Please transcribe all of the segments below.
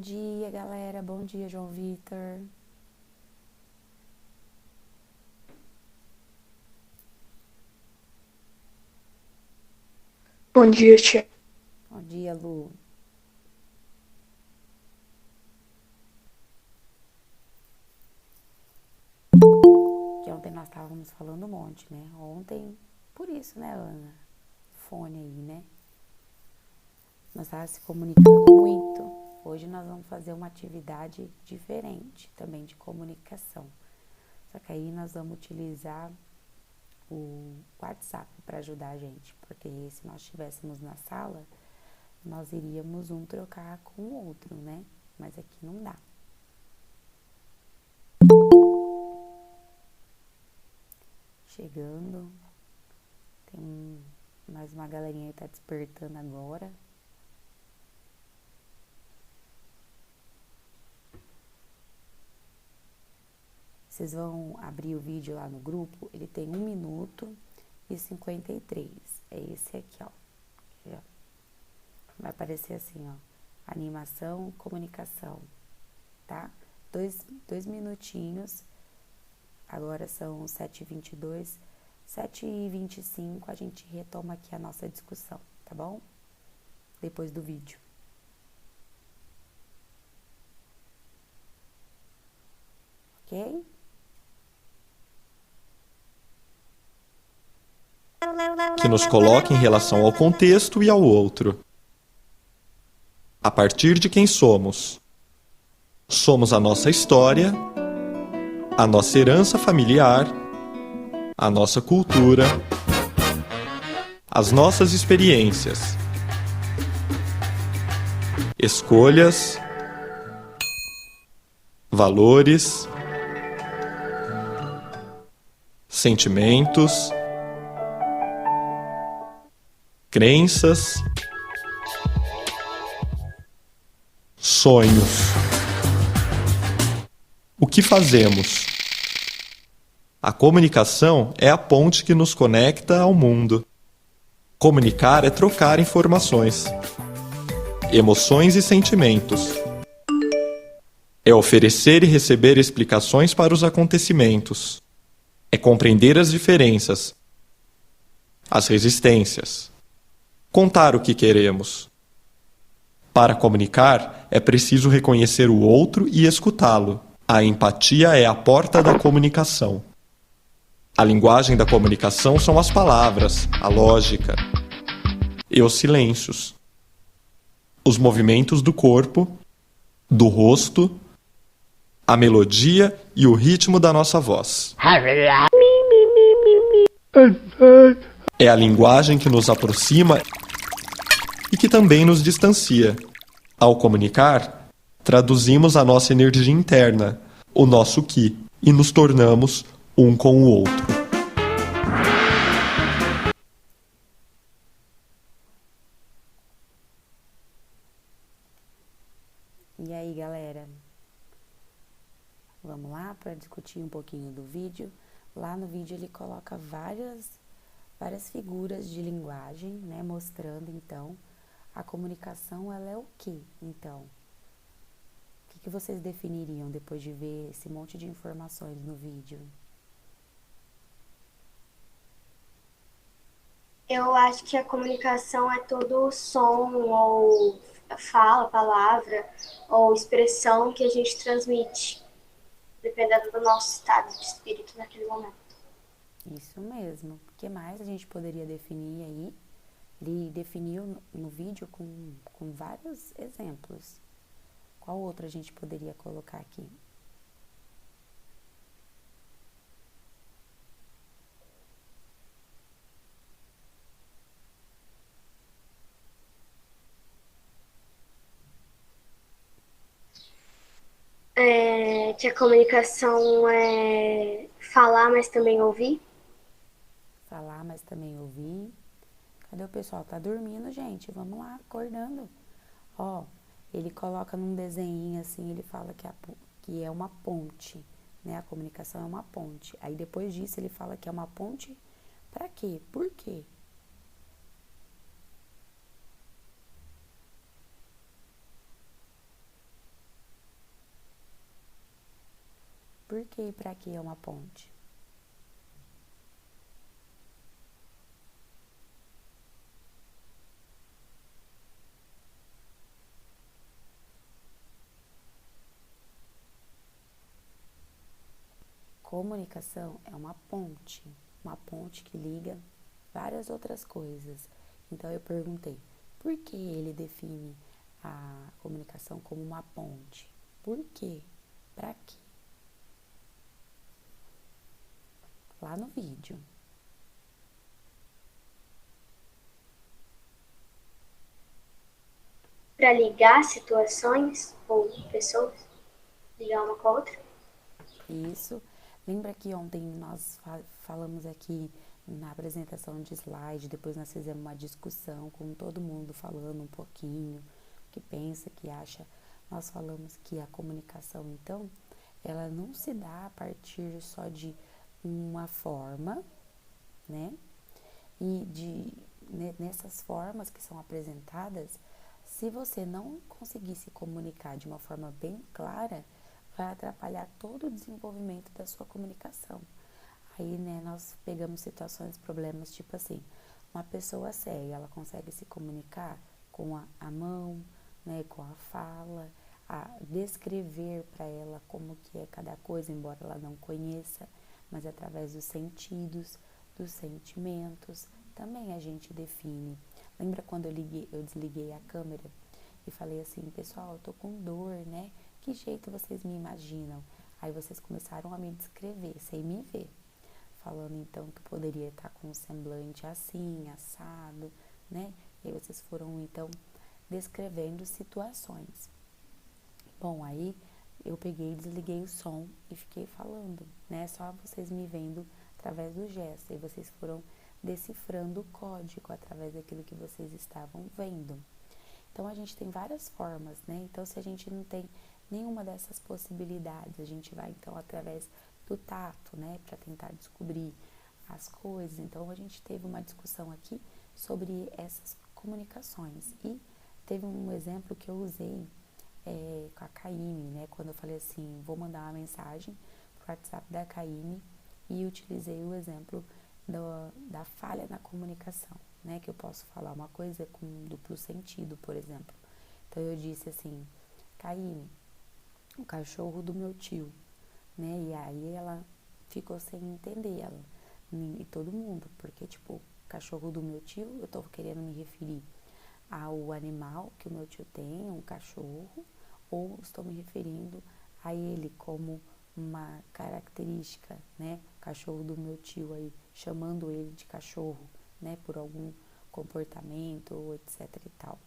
dia, galera. Bom dia, João Vitor. Bom dia, tia. Bom dia, Lu. Que ontem nós estávamos falando um monte, né? Ontem, por isso, né, Ana? Fone aí, né? Nós estávamos se comunicando muito. Hoje nós vamos fazer uma atividade diferente também de comunicação. Só que aí nós vamos utilizar o WhatsApp para ajudar a gente, porque se nós estivéssemos na sala, nós iríamos um trocar com o outro, né? Mas aqui não dá. Chegando, tem mais uma galerinha aí que tá despertando agora. Vocês vão abrir o vídeo lá no grupo, ele tem 1 minuto e 53. É esse aqui, ó. Vai aparecer assim, ó. Animação, comunicação, tá? Dois minutinhos. Agora são 7h22. 7h25 a gente retoma aqui a nossa discussão, tá bom? Depois do vídeo. Ok? Que nos coloca em relação ao contexto e ao outro. A partir de quem somos. Somos a nossa história, a nossa herança familiar, a nossa cultura, as nossas experiências, escolhas, valores, sentimentos, crenças, sonhos. O que fazemos? A comunicação é a ponte que nos conecta ao mundo. Comunicar é trocar informações, emoções e sentimentos. É oferecer e receber explicações para os acontecimentos. É compreender as diferenças, as resistências. Contar o que queremos. Para comunicar, é preciso reconhecer o outro e escutá-lo. A empatia é a porta da comunicação. A linguagem da comunicação são as palavras, a lógica e os silêncios. Os movimentos do corpo, do rosto, a melodia e o ritmo da nossa voz. É a linguagem que nos aproxima e que também nos distancia. Ao comunicar, traduzimos a nossa energia interna, o nosso ki, e nos tornamos um com o outro. E aí, galera? Vamos lá para discutir um pouquinho do vídeo. Lá no vídeo ele coloca várias figuras de linguagem, né, mostrando então a comunicação, ela é o quê? Então, o que vocês definiriam depois de ver esse monte de informações no vídeo? Eu acho que a comunicação é todo som ou fala, palavra ou expressão que a gente transmite, dependendo do nosso estado de espírito naquele momento. Isso mesmo. O que mais a gente poderia definir aí? Ele definiu no vídeo com vários exemplos. Qual outro a gente poderia colocar aqui? Que a comunicação é falar, mas também ouvir. Falar, mas também ouvir. Cadê o pessoal? Tá dormindo, gente. Vamos lá, acordando. Ó, ele coloca num desenho assim, ele fala que é uma ponte, né? A comunicação é uma ponte. Aí depois disso ele fala que é uma ponte pra quê? Por quê? Por que e para que é uma ponte? Comunicação é uma ponte que liga várias outras coisas. Então eu perguntei, por que ele define a comunicação como uma ponte? Por quê? Para quê? Lá no vídeo. Para ligar situações ou pessoas, ligar uma com a outra. Isso. Lembra que ontem nós falamos aqui na apresentação de slide, depois nós fizemos uma discussão com todo mundo falando um pouquinho, que pensa, que acha. Nós falamos que a comunicação, então, ela não se dá a partir só de uma forma, né? E nessas formas que são apresentadas, se você não conseguir se comunicar de uma forma bem clara, vai atrapalhar todo o desenvolvimento da sua comunicação. Aí, né, nós pegamos situações, problemas, tipo assim, uma pessoa cega, ela consegue se comunicar com a mão, né, com a fala, a descrever para ela como que é cada coisa, embora ela não conheça, mas através dos sentidos, dos sentimentos, também a gente define. Lembra quando eu desliguei a câmera e falei assim, pessoal, eu tô com dor, né? Que jeito vocês me imaginam? Aí vocês começaram a me descrever, sem me ver. Falando então que poderia estar com um semblante assim, assado, né? E aí vocês foram então descrevendo situações. Bom, aí eu peguei, desliguei o som e fiquei falando, né? Só vocês me vendo através do gesto. E vocês foram decifrando o código através daquilo que vocês estavam vendo. Então, a gente tem várias formas, né? Então, se a gente não tem nenhuma dessas possibilidades, a gente vai, então, através do tato, né? Para tentar descobrir as coisas. Então, a gente teve uma discussão aqui sobre essas comunicações. E teve um exemplo que eu usei com a Caíme, né? Quando eu falei assim, vou mandar uma mensagem pro WhatsApp da Caíme e utilizei o exemplo da falha na comunicação, né? Que eu posso falar uma coisa com duplo sentido, por exemplo. Então eu disse assim, Caíme, o cachorro do meu tio, né? E aí ela ficou sem entender, ela e todo mundo, porque tipo, cachorro do meu tio, eu tô querendo me referir ao animal que o meu tio tem, um cachorro, ou estou me referindo a ele como uma característica, né? O cachorro do meu tio aí, chamando ele de cachorro, né? Por algum comportamento, ou etc e tal.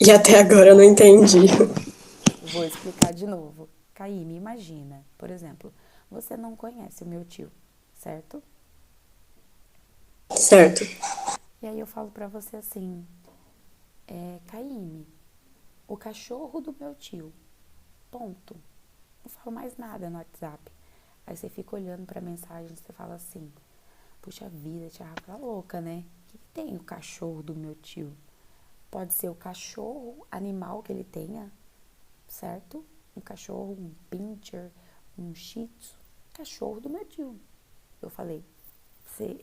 E até agora eu não entendi. Vou explicar de novo. Caíme, imagina, por exemplo, você não conhece o meu tio, certo? Certo. E aí eu falo pra você assim, Caíme, o cachorro do meu tio, ponto. Não falo mais nada no WhatsApp. Aí você fica olhando pra mensagem e você fala assim, puxa vida, tia Rafa louca, né? O que tem o cachorro do meu tio? Pode ser o cachorro animal que ele tenha, certo? Um cachorro, um pincher, um shih tzu, cachorro do meu tio. Eu falei,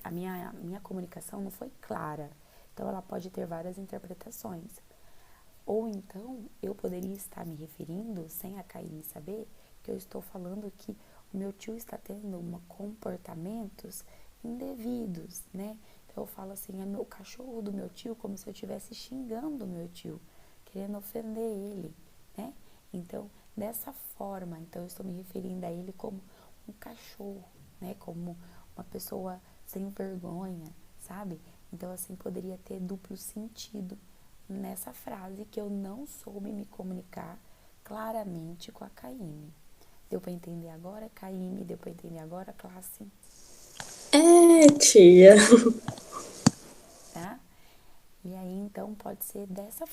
a minha comunicação não foi clara, então ela pode ter várias interpretações. Ou então, eu poderia estar me referindo, sem a Caíme saber, que eu estou falando que o meu tio está tendo comportamentos indevidos, né? Então, eu falo assim, é meu cachorro do meu tio, como se eu estivesse xingando o meu tio, querendo ofender ele, né? Então, dessa forma, então eu estou me referindo a ele como um cachorro, né? Como uma pessoa sem vergonha, sabe? Então, assim, poderia ter duplo sentido nessa frase que eu não soube me comunicar claramente com a Caíme. Deu para entender agora, Caíme? Deu para entender agora, classe? Tia. Tá? E aí, então, pode ser dessas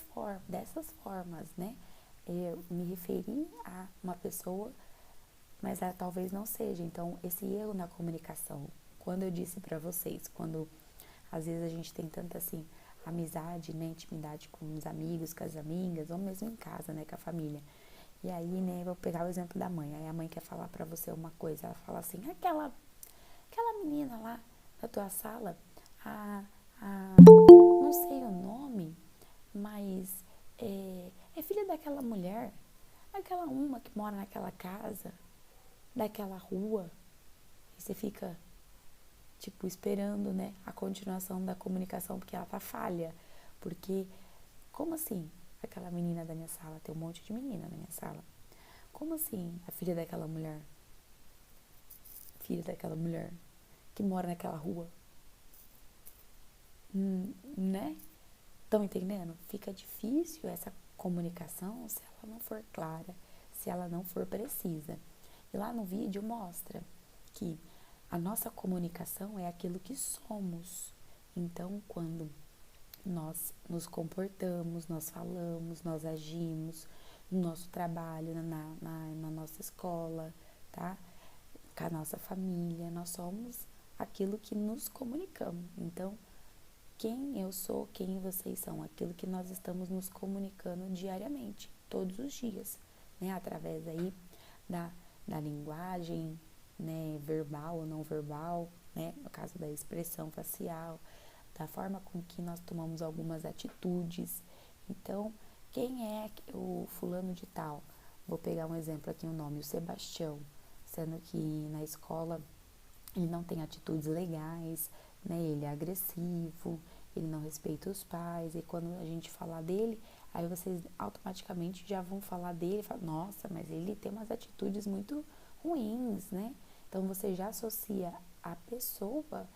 formas, né? Eu me referi a uma pessoa, mas ela talvez não seja. Então, esse erro na comunicação, quando eu disse para vocês, quando às vezes a gente tem tanta assim amizade, né, intimidade com os amigos, com as amigas, ou mesmo em casa, né, com a família. E aí, né, vou pegar o exemplo da mãe. Aí a mãe quer falar pra você uma coisa, ela fala assim, aquela menina lá da tua sala, não sei o nome, mas é filha daquela mulher, aquela uma que mora naquela casa, daquela rua. E você fica, tipo, esperando, né, a continuação da comunicação, porque ela tá falha. Porque, como assim? Aquela menina da minha sala, tem um monte de menina na minha sala. Como assim a filha daquela mulher? Filha daquela mulher que mora naquela rua? Né? Estão entendendo? Fica difícil essa comunicação se ela não for clara, se ela não for precisa. E lá no vídeo mostra que a nossa comunicação é aquilo que somos. Então, quando nós nos comportamos, nós falamos, nós agimos no nosso trabalho, na nossa escola, tá? Com a nossa família, nós somos aquilo que nos comunicamos. Então, quem eu sou, quem vocês são, aquilo que nós estamos nos comunicando diariamente, todos os dias, né? Através aí da linguagem, né? Verbal ou não verbal, né? No caso da expressão facial, da forma com que nós tomamos algumas atitudes. Então, quem é o fulano de tal? Vou pegar um exemplo aqui, o nome, o Sebastião, sendo que na escola ele não tem atitudes legais, né? Ele é agressivo, ele não respeita os pais, e quando a gente falar dele, aí vocês automaticamente já vão falar dele e falar, nossa, mas ele tem umas atitudes muito ruins, né? Então você já associa a pessoa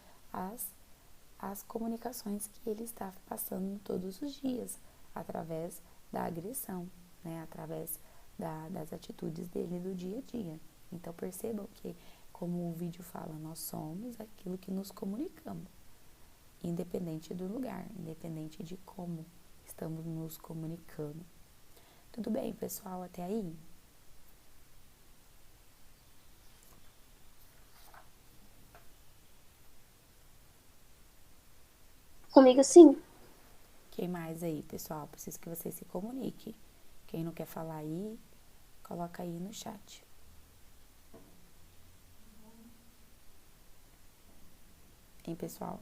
às comunicações que ele está passando todos os dias, através da agressão, né? Através das atitudes dele do dia a dia. Então percebam que, como o vídeo fala, nós somos aquilo que nos comunicamos, independente do lugar, independente de como estamos nos comunicando. Tudo bem, pessoal, até aí? Comigo, sim. Quem mais aí, pessoal? Preciso que vocês se comuniquem. Quem não quer falar aí, coloca aí no chat. Hein, pessoal?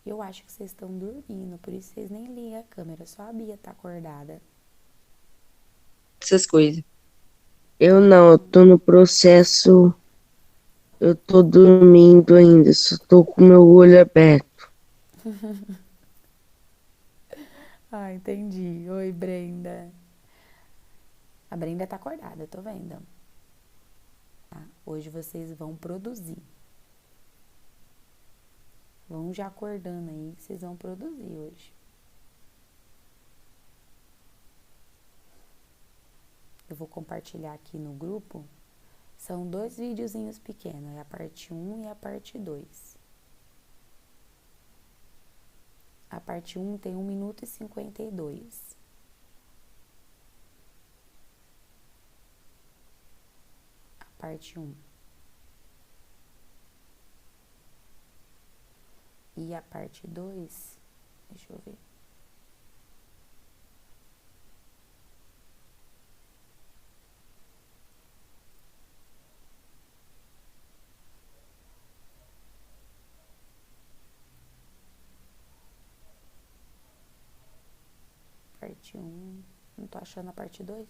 Eu acho que vocês estão dormindo, por isso vocês nem ligam a câmera, só a Bia tá acordada. Essas coisas. Eu não, eu tô no processo, eu tô dormindo ainda, só tô com meu olho aberto. Ah, entendi. Oi, Brenda. A Brenda tá acordada, eu tô vendo. Tá? Hoje vocês vão produzir. Vão já acordando aí, que vocês vão produzir hoje. Eu vou compartilhar aqui no grupo. São 2 videozinhos pequenos, é a parte 1 e a parte 2. A parte 1 tem 1 minuto e 52. A parte 1. E a parte 2, deixa eu ver. Parte 1, não tô achando a parte 2.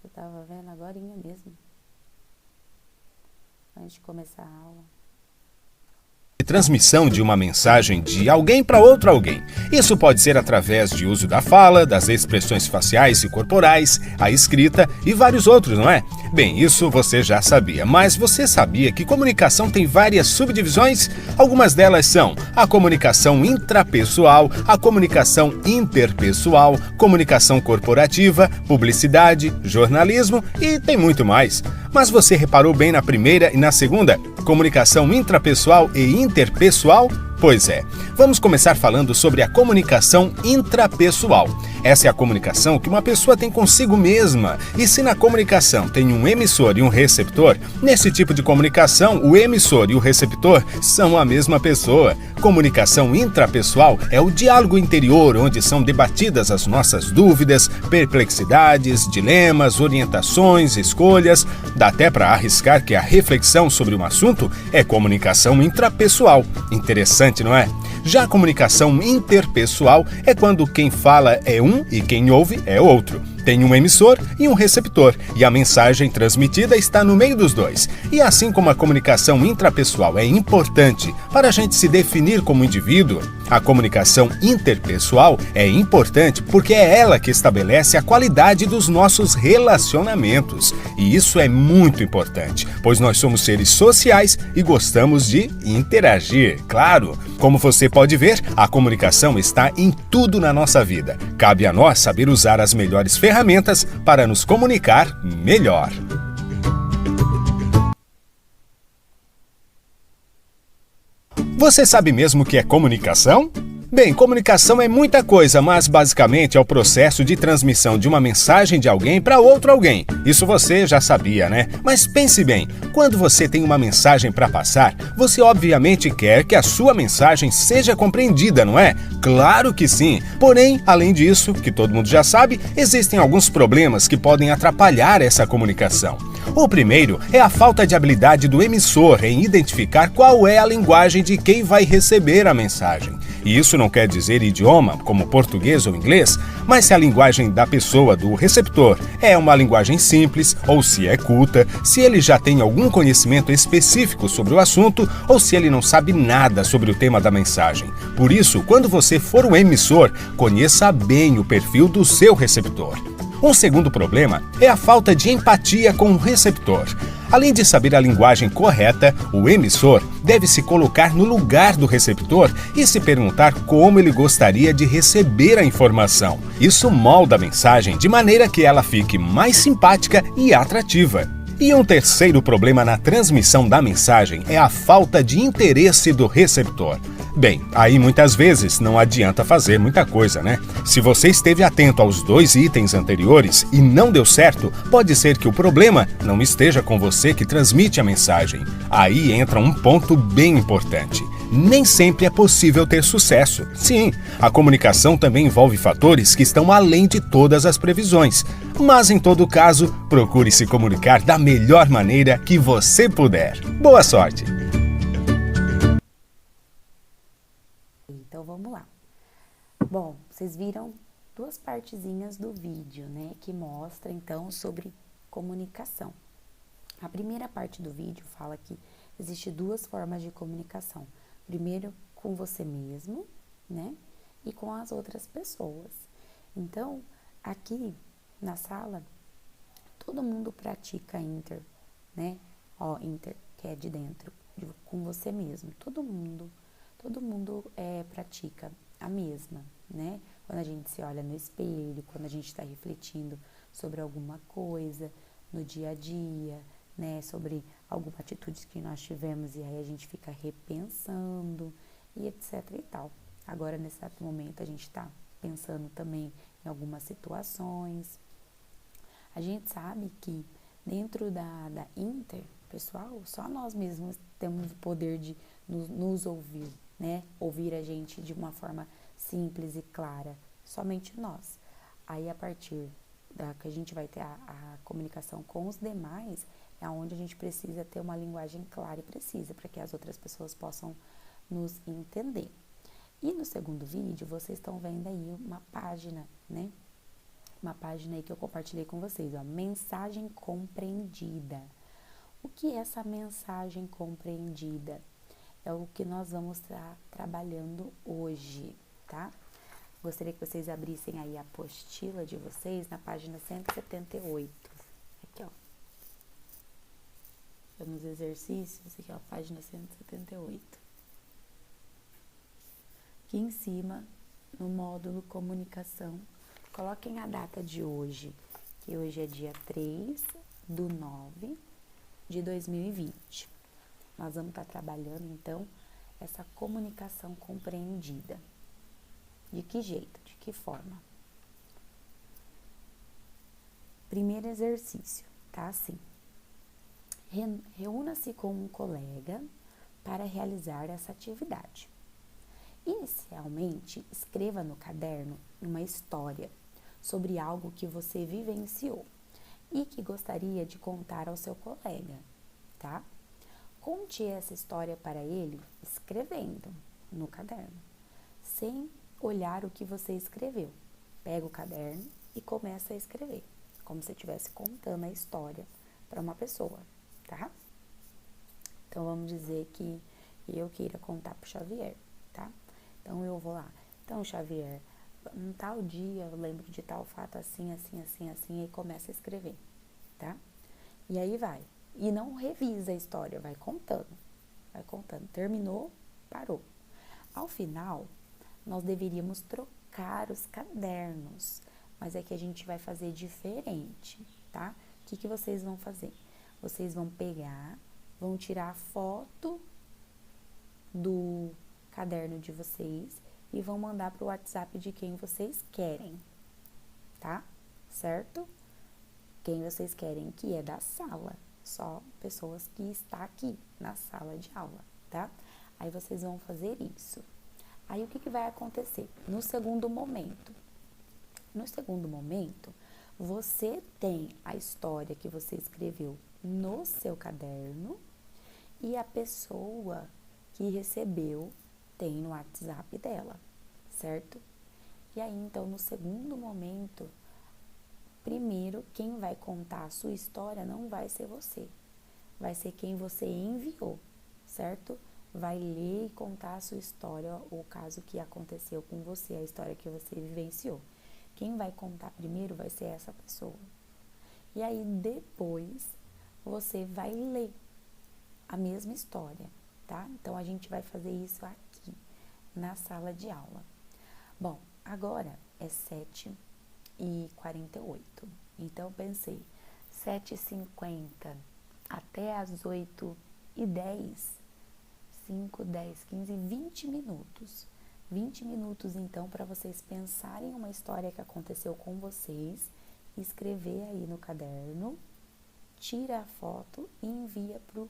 Eu tava vendo agorinha mesmo, antes de começar a aula. Transmissão de uma mensagem de alguém para outro alguém. Isso pode ser através de uso da fala, das expressões faciais e corporais, a escrita e vários outros, não é? Bem, isso você já sabia, mas você sabia que comunicação tem várias subdivisões? Algumas delas são a comunicação intrapessoal, a comunicação interpessoal, comunicação corporativa, publicidade, jornalismo e tem muito mais. Mas você reparou bem na primeira e na segunda? Comunicação intrapessoal e interpessoal? Pois é. Vamos começar falando sobre a comunicação intrapessoal. Essa é a comunicação que uma pessoa tem consigo mesma. E se na comunicação tem um emissor e um receptor, nesse tipo de comunicação, o emissor e o receptor são a mesma pessoa. Comunicação intrapessoal é o diálogo interior, onde são debatidas as nossas dúvidas, perplexidades, dilemas, orientações, escolhas. Dá até para arriscar que a reflexão sobre um assunto é comunicação intrapessoal. Interessante, não é? Já a comunicação interpessoal é quando quem fala é um e quem ouve é outro. Tem um emissor e um receptor, e a mensagem transmitida está no meio dos dois. E assim como a comunicação intrapessoal é importante para a gente se definir como indivíduo, a comunicação interpessoal é importante porque é ela que estabelece a qualidade dos nossos relacionamentos. E isso é muito importante, pois nós somos seres sociais e gostamos de interagir, claro. Como você pode ver, a comunicação está em tudo na nossa vida. Cabe a nós saber usar as melhores ferramentas para nos comunicar melhor. Você sabe mesmo o que é comunicação? Bem, comunicação é muita coisa, mas basicamente é o processo de transmissão de uma mensagem de alguém para outro alguém. Isso você já sabia, né? Mas pense bem, quando você tem uma mensagem para passar, você obviamente quer que a sua mensagem seja compreendida, não é? Claro que sim. Porém, além disso, que todo mundo já sabe, existem alguns problemas que podem atrapalhar essa comunicação. O primeiro é a falta de habilidade do emissor em identificar qual é a linguagem de quem vai receber a mensagem. E isso não quer dizer idioma, como português ou inglês, mas se a linguagem da pessoa, do receptor, é uma linguagem simples, ou se é culta, se ele já tem algum conhecimento específico sobre o assunto, ou se ele não sabe nada sobre o tema da mensagem. Por isso, quando você for um emissor, conheça bem o perfil do seu receptor. Um segundo problema é a falta de empatia com o receptor. Além de saber a linguagem correta, o emissor deve se colocar no lugar do receptor e se perguntar como ele gostaria de receber a informação. Isso molda a mensagem de maneira que ela fique mais simpática e atrativa. E um terceiro problema na transmissão da mensagem é a falta de interesse do receptor. Bem, aí muitas vezes não adianta fazer muita coisa, né? Se você esteve atento aos 2 itens anteriores e não deu certo, pode ser que o problema não esteja com você que transmite a mensagem. Aí entra um ponto bem importante. Nem sempre é possível ter sucesso. Sim, a comunicação também envolve fatores que estão além de todas as previsões. Mas, em todo caso, procure se comunicar da melhor maneira que você puder. Boa sorte! Então vamos lá. Bom, vocês viram 2 partezinhas do vídeo, né, que mostra então sobre comunicação. A primeira parte do vídeo fala que existe 2 formas de comunicação. Primeiro com você mesmo, né, e com as outras pessoas. Então, aqui na sala, todo mundo pratica inter, né, inter, que é de dentro, com você mesmo. Todo mundo pratica a mesma, né? Quando a gente se olha no espelho, quando a gente está refletindo sobre alguma coisa no dia a dia, né? Sobre alguma atitude que nós tivemos e aí a gente fica repensando e etc e tal. Agora, nesse exato momento, a gente está pensando também em algumas situações. A gente sabe que dentro da inter, pessoal, só nós mesmos temos o poder de nos ouvir, né? Ouvir a gente de uma forma simples e clara, somente nós. Aí, a partir da que a gente vai ter a comunicação com os demais, é onde a gente precisa ter uma linguagem clara e precisa, para que as outras pessoas possam nos entender. E no segundo vídeo, vocês estão vendo aí uma página, né? Uma página aí que eu compartilhei com vocês, ó, mensagem compreendida. O que é essa mensagem compreendida? É o que nós vamos estar trabalhando hoje, tá? Gostaria que vocês abrissem aí a apostila de vocês na página 178. Aqui, ó. Nos exercícios, aqui, ó, página 178. Aqui em cima, no módulo comunicação, coloquem a data de hoje, que hoje é dia 3/9/2020. Nós vamos estar trabalhando, então, essa comunicação compreendida. De que jeito? De que forma? Primeiro exercício, tá assim. Reúna-se com um colega para realizar essa atividade. Inicialmente, escreva no caderno uma história sobre algo que você vivenciou e que gostaria de contar ao seu colega, tá? Conte essa história para ele escrevendo no caderno, sem olhar o que você escreveu. Pega o caderno e começa a escrever, como se estivesse contando a história para uma pessoa, tá? Então, vamos dizer que eu queira contar pro Xavier, tá? Então, eu vou lá. Então, Xavier, um tal dia eu lembro de tal fato assim, assim, assim, assim, e começa a escrever, tá? E aí vai. E não revisa a história, vai contando. Vai contando. Terminou, parou. Ao final, nós deveríamos trocar os cadernos, mas é que a gente vai fazer diferente, tá? O que vocês vão fazer? Vocês vão pegar, vão tirar a foto do caderno de vocês e vão mandar para o WhatsApp de quem vocês querem, tá? Certo? Quem vocês querem que é da sala, só pessoas que estão aqui na sala de aula, tá? Aí vocês vão fazer isso. Aí o que vai acontecer? No segundo momento, você tem a história que você escreveu no seu caderno e a pessoa que recebeu tem no WhatsApp dela, certo? E aí, então, no segundo momento, primeiro, quem vai contar a sua história não vai ser você, vai ser quem você enviou, certo? Vai ler e contar a sua história, o caso que aconteceu com você, a história que você vivenciou. Quem vai contar primeiro vai ser essa pessoa. E aí, depois, você vai ler a mesma história, tá? Então, a gente vai fazer isso aqui, na sala de aula. Bom, agora é 7h48. Então, pensei, 7h50 até as 8h10, 5, 10, 15, 20 minutos. 20 minutos, então, para vocês pensarem uma história que aconteceu com vocês, escrever aí no caderno, tira a foto e envia pro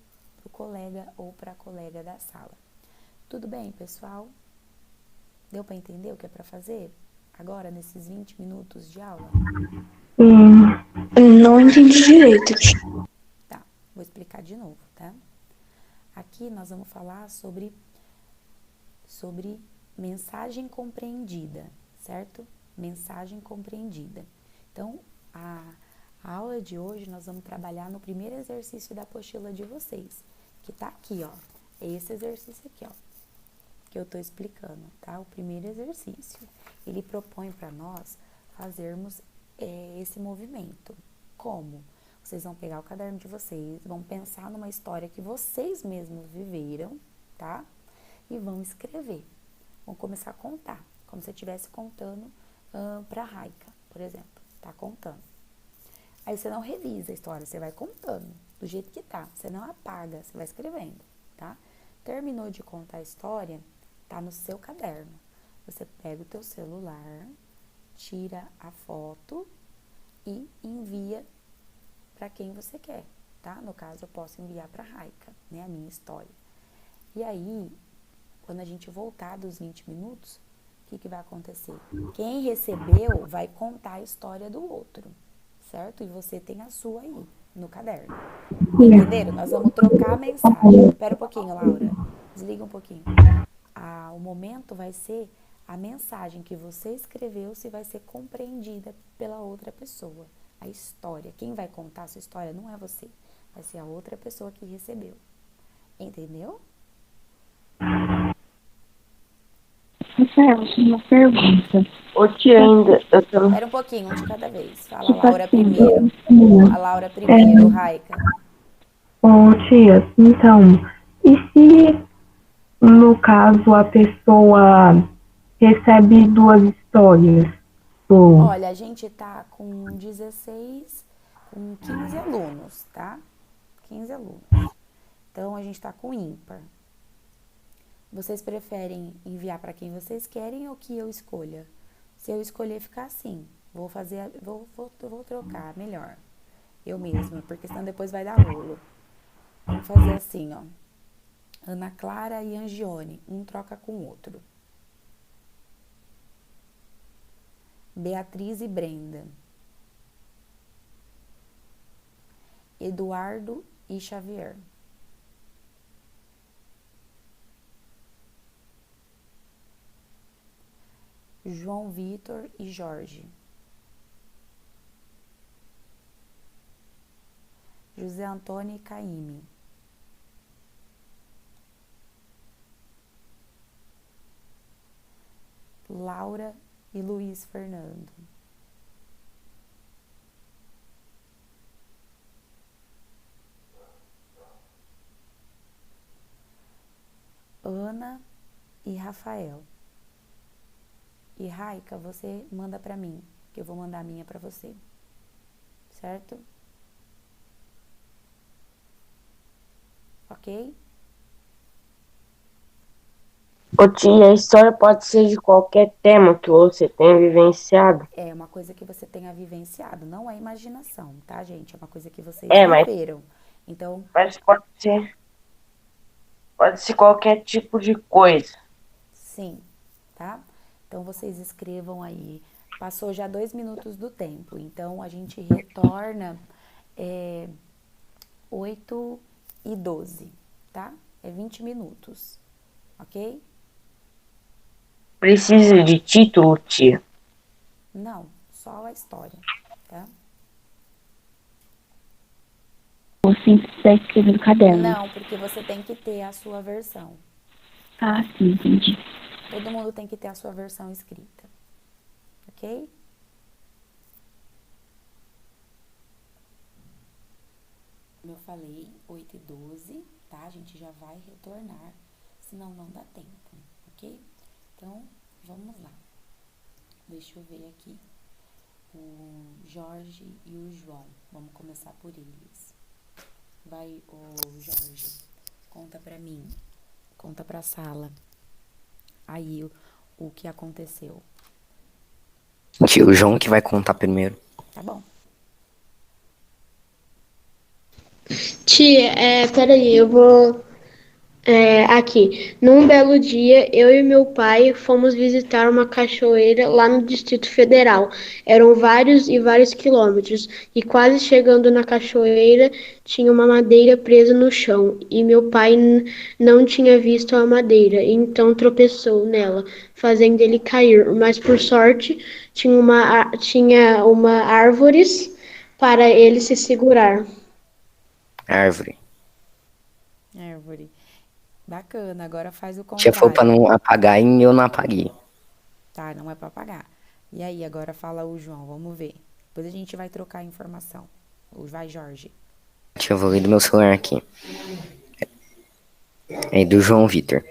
colega ou para a colega da sala. Tudo bem, pessoal? Deu para entender o que é para fazer agora, nesses 20 minutos de aula? Não entendi direito. Tá, vou explicar de novo, tá? Aqui nós vamos falar sobre mensagem compreendida, certo? Mensagem compreendida. Então, a aula de hoje nós vamos trabalhar no primeiro exercício da apostila de vocês, que tá aqui, ó. É esse exercício aqui, ó, que eu tô explicando, tá? O primeiro exercício. Ele propõe para nós fazermos esse movimento. Como? Vocês vão pegar o caderno de vocês, vão pensar numa história que vocês mesmos viveram, tá? E vão escrever. Vão começar a contar, como se eu estivesse contando para a Raika, por exemplo. Tá contando. Aí você não revisa a história, você vai contando do jeito que tá. Você não apaga, você vai escrevendo, tá? Terminou de contar a história, tá no seu caderno. Você pega o teu celular, tira a foto e envia para quem você quer, tá? No caso, eu posso enviar para a Raika, né? A minha história. E aí, quando a gente voltar dos 20 minutos, o que vai acontecer? Quem recebeu vai contar a história do outro, certo? E você tem a sua aí, no caderno. Entenderam? Nós vamos trocar a mensagem. Espera um pouquinho, Laura. Desliga um pouquinho. O momento vai ser a mensagem que você escreveu, se vai ser compreendida pela outra pessoa. A história. Quem vai contar a sua história não é você. Vai ser a outra pessoa que recebeu. Entendeu? Rafael, uma pergunta. Ô tia, ainda eu tô... Espera um pouquinho, um de cada vez. Fala a Laura primeiro. A Laura primeiro, Raika. Ô tia, então, e se no caso a pessoa recebe duas histórias? Olha, a gente tá com 15 alunos, tá? 15 alunos. Então, a gente tá com ímpar. Vocês preferem enviar para quem vocês querem ou que eu escolha? Se eu escolher ficar assim, Vou trocar, melhor. Eu mesma, porque senão depois vai dar rolo. Vamos fazer assim, ó. Ana Clara e Angione, um troca com o outro. Beatriz e Brenda. Eduardo e Xavier. João Vitor e Jorge. José Antônio e Caíme. Laura e Luiz Fernando. Ana e Rafael. E Raika, você manda pra mim, que eu vou mandar a minha pra você. Certo? Ok? Ô tia, a história pode ser de qualquer tema que você tenha vivenciado. É uma coisa que você tenha vivenciado, não é imaginação, tá, gente? É uma coisa que vocês Mas viveram. Então, pode ser qualquer tipo de coisa. sim, tá? Então, vocês escrevam aí. Passou já 2 minutos do tempo, então a gente retorna 8h12, tá? É 20 minutos, ok? Precisa de título, tia? Não, só a história, tá? Ou sim, precisa escrever no caderno? Não, porque você tem que ter a sua versão. Ah, sim, entendi. Todo mundo tem que ter a sua versão escrita, ok? Como eu falei, 8h12, tá? A gente já vai retornar, senão não dá tempo, ok? Então, vamos lá. Deixa eu ver aqui. O Jorge e o João. Vamos começar por eles. Vai, o Jorge, conta pra mim. Conta pra sala. Aí, o que aconteceu. O João que vai contar primeiro. Tá bom. Tia, peraí, eu vou. Aqui. Num belo dia, eu e meu pai fomos visitar uma cachoeira lá no Distrito Federal. Eram vários e vários quilômetros. E quase chegando na cachoeira, tinha uma madeira presa no chão. E meu pai não tinha visto a madeira, então tropeçou nela, fazendo ele cair. Mas por sorte, tinha uma árvores para ele se segurar. Árvore. Bacana, agora faz o Tia falou pra contrário. não apagar e eu não apaguei. Tá, não é pra apagar. E aí, agora fala o João, vamos ver. Depois a gente vai trocar a informação. Vai, Jorge. Tia, eu vou ler do meu celular aqui. É do João Vitor.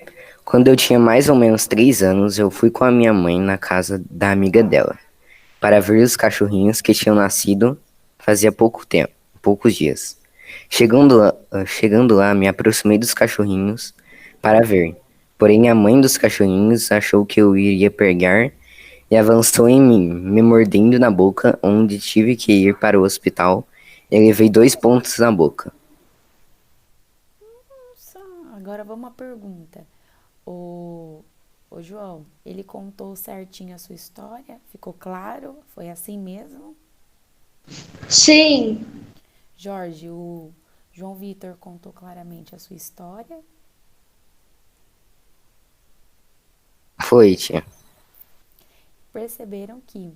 Quando eu tinha mais ou menos 3 anos, eu fui com a minha mãe na casa da amiga dela, para ver os cachorrinhos que tinham nascido fazia poucos dias. Chegando lá, me aproximei dos cachorrinhos para ver. Porém, a mãe dos cachorrinhos achou que eu iria pegar e avançou em mim, me mordendo na boca, onde tive que ir para o hospital e levei 2 pontos na boca. Nossa, agora vamos à pergunta. O João, ele contou certinho a sua história? Ficou claro? Foi assim mesmo? Sim. Jorge, o João Vitor contou claramente a sua história? Foi, tia. Perceberam que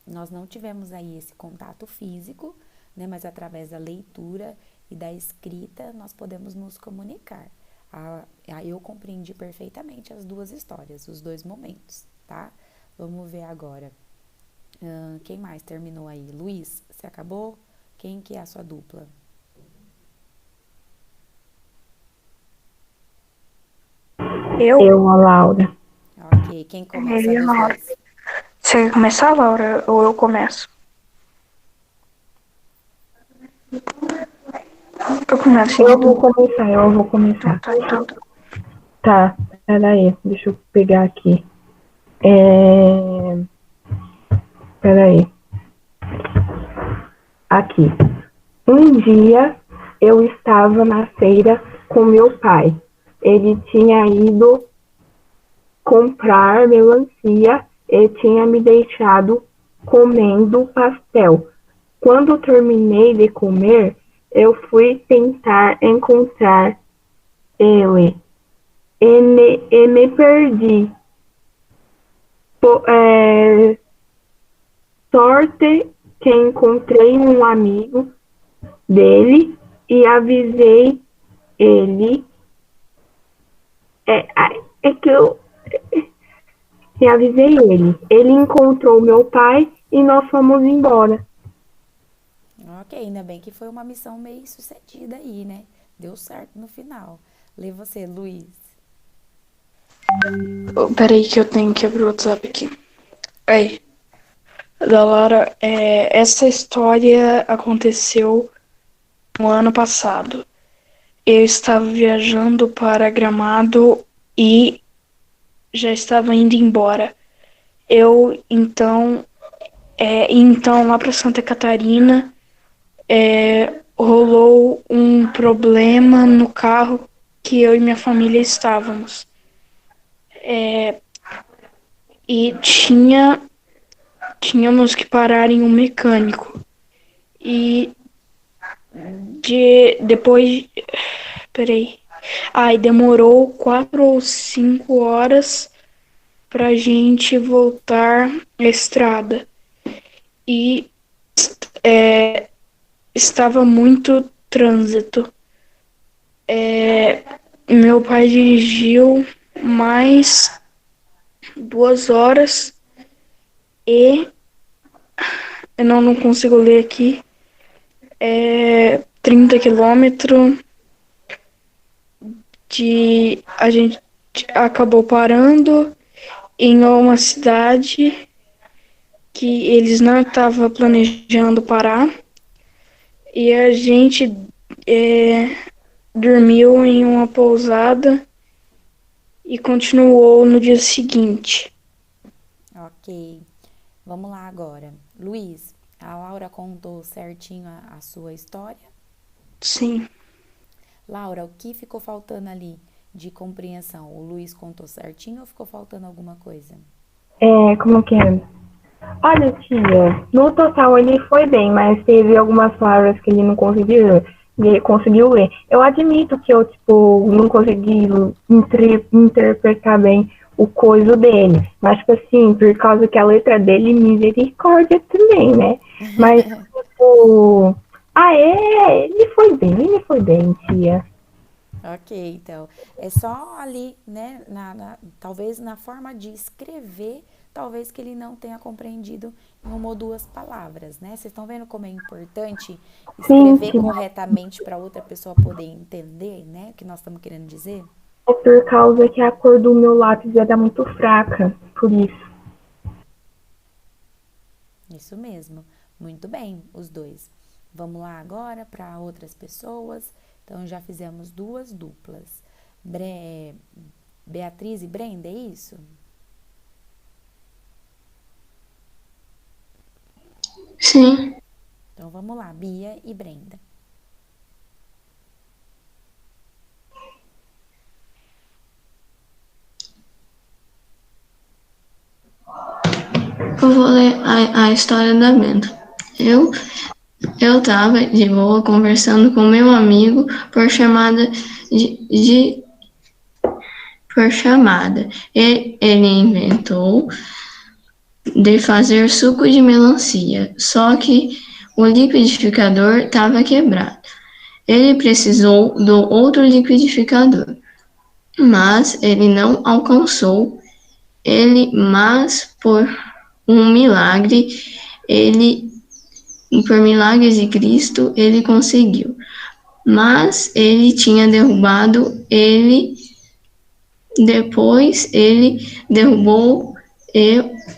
nós não tivemos aí esse contato físico, né? Mas através da leitura e da escrita nós podemos nos comunicar. Eu compreendi perfeitamente as duas histórias, os 2 momentos, tá? Vamos ver agora. Quem mais terminou aí? Luiz, você acabou? Quem que é a sua dupla? Eu, a Laura. Ok, quem começa dos dois? Você quer começar, Laura, ou eu começo? Eu começo. Eu vou começar. Então. Tá, peraí, deixa eu pegar aqui. Peraí. Aqui. Um dia eu estava na feira com meu pai. Ele tinha ido comprar melancia e tinha me deixado comendo pastel. Quando terminei de comer, eu fui tentar encontrar ele e me perdi. Sorte que encontrei um amigo dele e avisei ele. E avisei ele. Ele encontrou meu pai e nós fomos embora. Ok, ainda bem que foi uma missão meio sucedida aí, né? Deu certo no final. Lê você, Luiz. Peraí que eu tenho que abrir o WhatsApp aqui. Aí. Da Laura, essa história aconteceu no ano passado. Eu estava viajando para Gramado e já estava indo embora. Então lá para Santa Catarina, rolou um problema no carro que eu e minha família estávamos. E tínhamos que parar em um mecânico. E depois... Peraí. E demorou 4 ou 5 horas pra gente voltar à estrada. E estava muito trânsito. Meu pai dirigiu mais 2 horas e eu não consigo ler aqui. 30 quilômetros. A gente acabou parando em uma cidade que eles não estavam planejando parar. E a gente dormiu em uma pousada e continuou no dia seguinte. Ok. Vamos lá agora. Luiz, a Laura contou certinho a sua história? Sim. Laura, o que ficou faltando ali de compreensão? O Luiz contou certinho ou ficou faltando alguma coisa? Como que é? Olha, tia, no total ele foi bem, mas teve algumas palavras que ele não conseguiu ler. Eu admito que eu, não consegui interpretar bem o coisa dele. Mas, assim, por causa que a letra dele, misericórdia também, né? Mas, ele foi bem, tia. Ok, então, é só ali, né, talvez na forma de escrever, talvez que ele não tenha compreendido em uma ou duas palavras, né? Vocês estão vendo como é importante escrever corretamente para outra pessoa poder entender, né, o que nós estamos querendo dizer? É por causa que a cor do meu lápis era muito fraca, por isso. Isso mesmo. Muito bem, os dois. Vamos lá agora para outras pessoas. Então, já fizemos 2 duplas. Beatriz e Brenda, é isso? Sim. Então, vamos lá, Bia e Brenda. Eu vou ler a história da Brenda. Eu tava de boa conversando com meu amigo por chamada por chamada. Ele inventou de fazer suco de melancia, só que o liquidificador estava quebrado. Ele precisou do outro liquidificador, mas ele não alcançou mas por um milagre, por milagres de Cristo, ele conseguiu. Mas ele tinha derrubado depois ele derrubou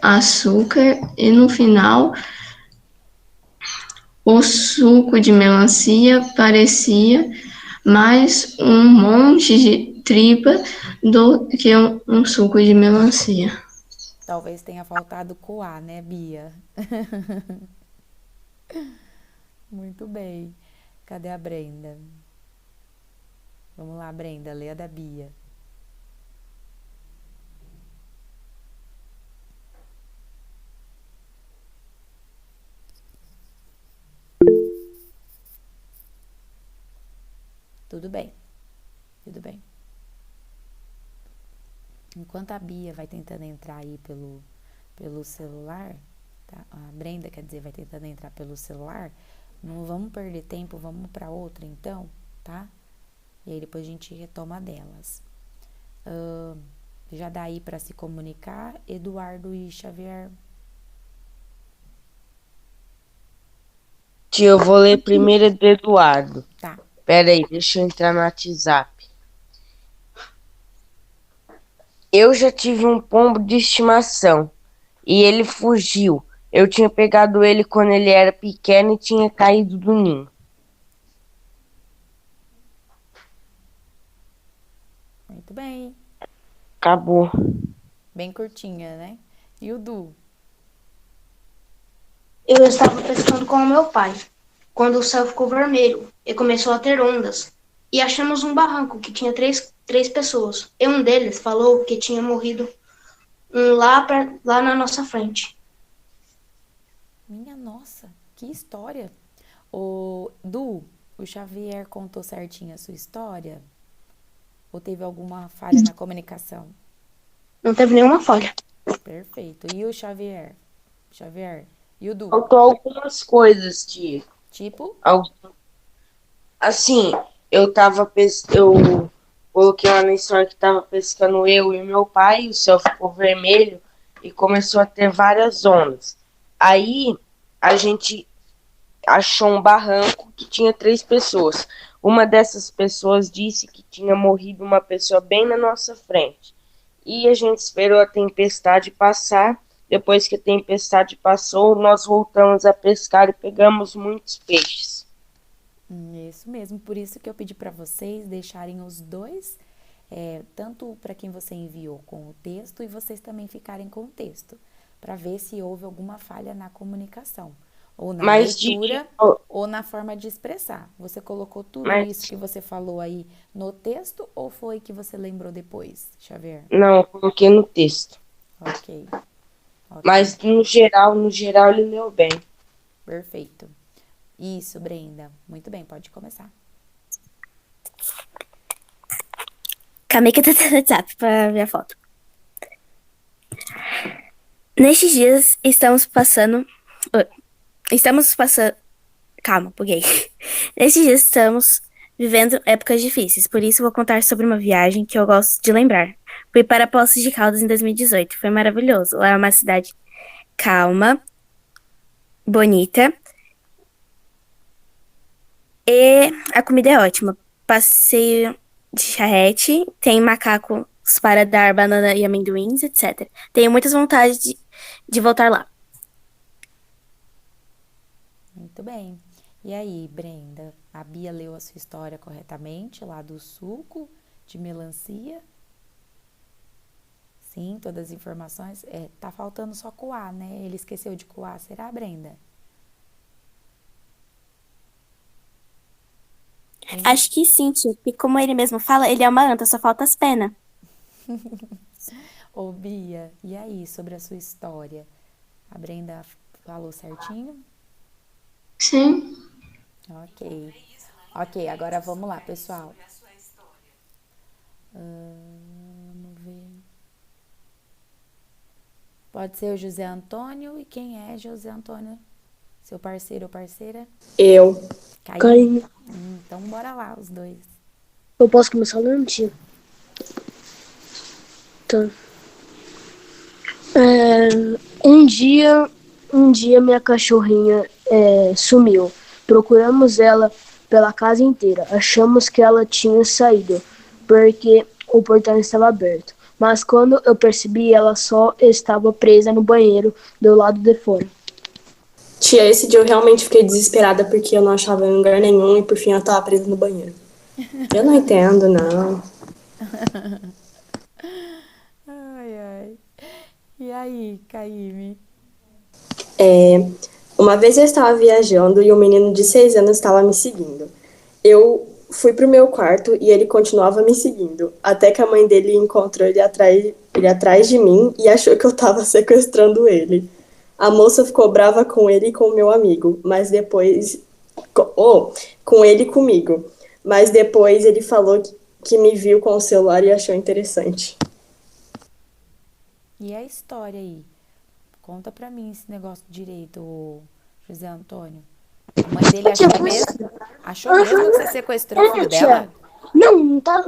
açúcar e no final o suco de melancia parecia mais um monte de tripa do que um suco de melancia. Talvez tenha faltado coar, né, Bia? Muito bem. Cadê a Brenda? Vamos lá, Brenda, lê a da Bia. Tudo bem, tudo bem. Enquanto a Bia vai tentando entrar aí pelo celular, tá? A Brenda, quer dizer, vai tentando entrar pelo celular, não vamos perder tempo, vamos para outra então, tá? E aí depois a gente retoma delas. Já dá aí para se comunicar, Eduardo e Xavier. Tia, eu vou ler primeiro do Eduardo. Tá. Pera aí, deixa eu entrar no WhatsApp. Eu já tive um pombo de estimação e ele fugiu. Eu tinha pegado ele quando ele era pequeno e tinha caído do ninho. Muito bem. Acabou. Bem curtinha, né? E o Du? Eu estava pescando com o meu pai, quando o céu ficou vermelho e começou a ter ondas. E achamos um barranco que tinha três pessoas. E um deles falou que tinha morrido lá na nossa frente. Minha nossa, que história. O Du, o Xavier contou certinho a sua história? Ou teve alguma falha na comunicação? Não teve nenhuma falha. Perfeito. E o Xavier? Xavier, e o Du? Faltou algumas coisas, tia. Tipo? Assim, eu coloquei lá na história que tava pescando eu e meu pai, o céu ficou vermelho e começou a ter várias ondas. Aí a gente achou um barranco que tinha 3 pessoas. Uma dessas pessoas disse que tinha morrido uma pessoa bem na nossa frente. E a gente esperou a tempestade passar. Depois que a tempestade passou, nós voltamos a pescar e pegamos muitos peixes. Isso mesmo, por isso que eu pedi para vocês deixarem os dois, tanto para quem você enviou com o texto e vocês também ficarem com o texto, para ver se houve alguma falha na comunicação, ou na leitura, ou na forma de expressar. Você colocou tudo isso que você falou aí no texto, ou foi que você lembrou depois, Xavier? Não, eu coloquei no texto. Ok. Mas no geral ele leu bem. Perfeito. Isso, Brenda. Muito bem, pode começar. Calma aí que eu tô tendo WhatsApp pra ver a foto. Nestes dias estamos passando. Calma, buguei. Nestes dias estamos vivendo épocas difíceis, por isso vou contar sobre uma viagem que eu gosto de lembrar. Fui para Poços de Caldas em 2018, foi maravilhoso. Lá é uma cidade calma, bonita e a comida é ótima. Passeio de charrete, tem macacos para dar banana e amendoins, etc. Tenho muitas vontades de voltar lá. Muito bem. E aí, Brenda, a Bia leu a sua história corretamente, lá do suco de melancia? Sim, todas as informações. Tá faltando só coar, né? Ele esqueceu de coar, será, Brenda? Acho que sim, tio. E como ele mesmo fala, ele é uma anta, só falta as penas. Ô, Bia, e aí, sobre a sua história? A Brenda falou certinho? Sim. Ok, agora vamos lá, pessoal. Vamos ver. Pode ser o José Antônio. E quem é José Antônio? Seu parceiro ou parceira? Eu. Caim. Então bora lá, os dois. Eu posso começar lendo, tia? Tá. Um dia minha cachorrinha sumiu. Procuramos ela pela casa inteira. Achamos que ela tinha saído, porque o portão estava aberto. Mas quando eu percebi, ela só estava presa no banheiro do lado de fora. Tia, esse dia eu realmente fiquei desesperada porque eu não achava em lugar nenhum e por fim ela estava presa no banheiro. Eu não entendo, não. Ai. E aí, Caíme? Uma vez eu estava viajando e um menino de 6 anos estava me seguindo. Eu fui pro meu quarto e ele continuava me seguindo, até que a mãe dele encontrou ele atrás de mim e achou que eu estava sequestrando ele. A moça ficou brava com ele e com o meu amigo, mas depois... com ele e comigo. Mas depois ele falou que me viu com o celular e achou interessante. E a história aí? Conta pra mim esse negócio direito, ô José Antônio. A mãe dele achou mesmo? Achou mesmo que você sequestrou o filho dela?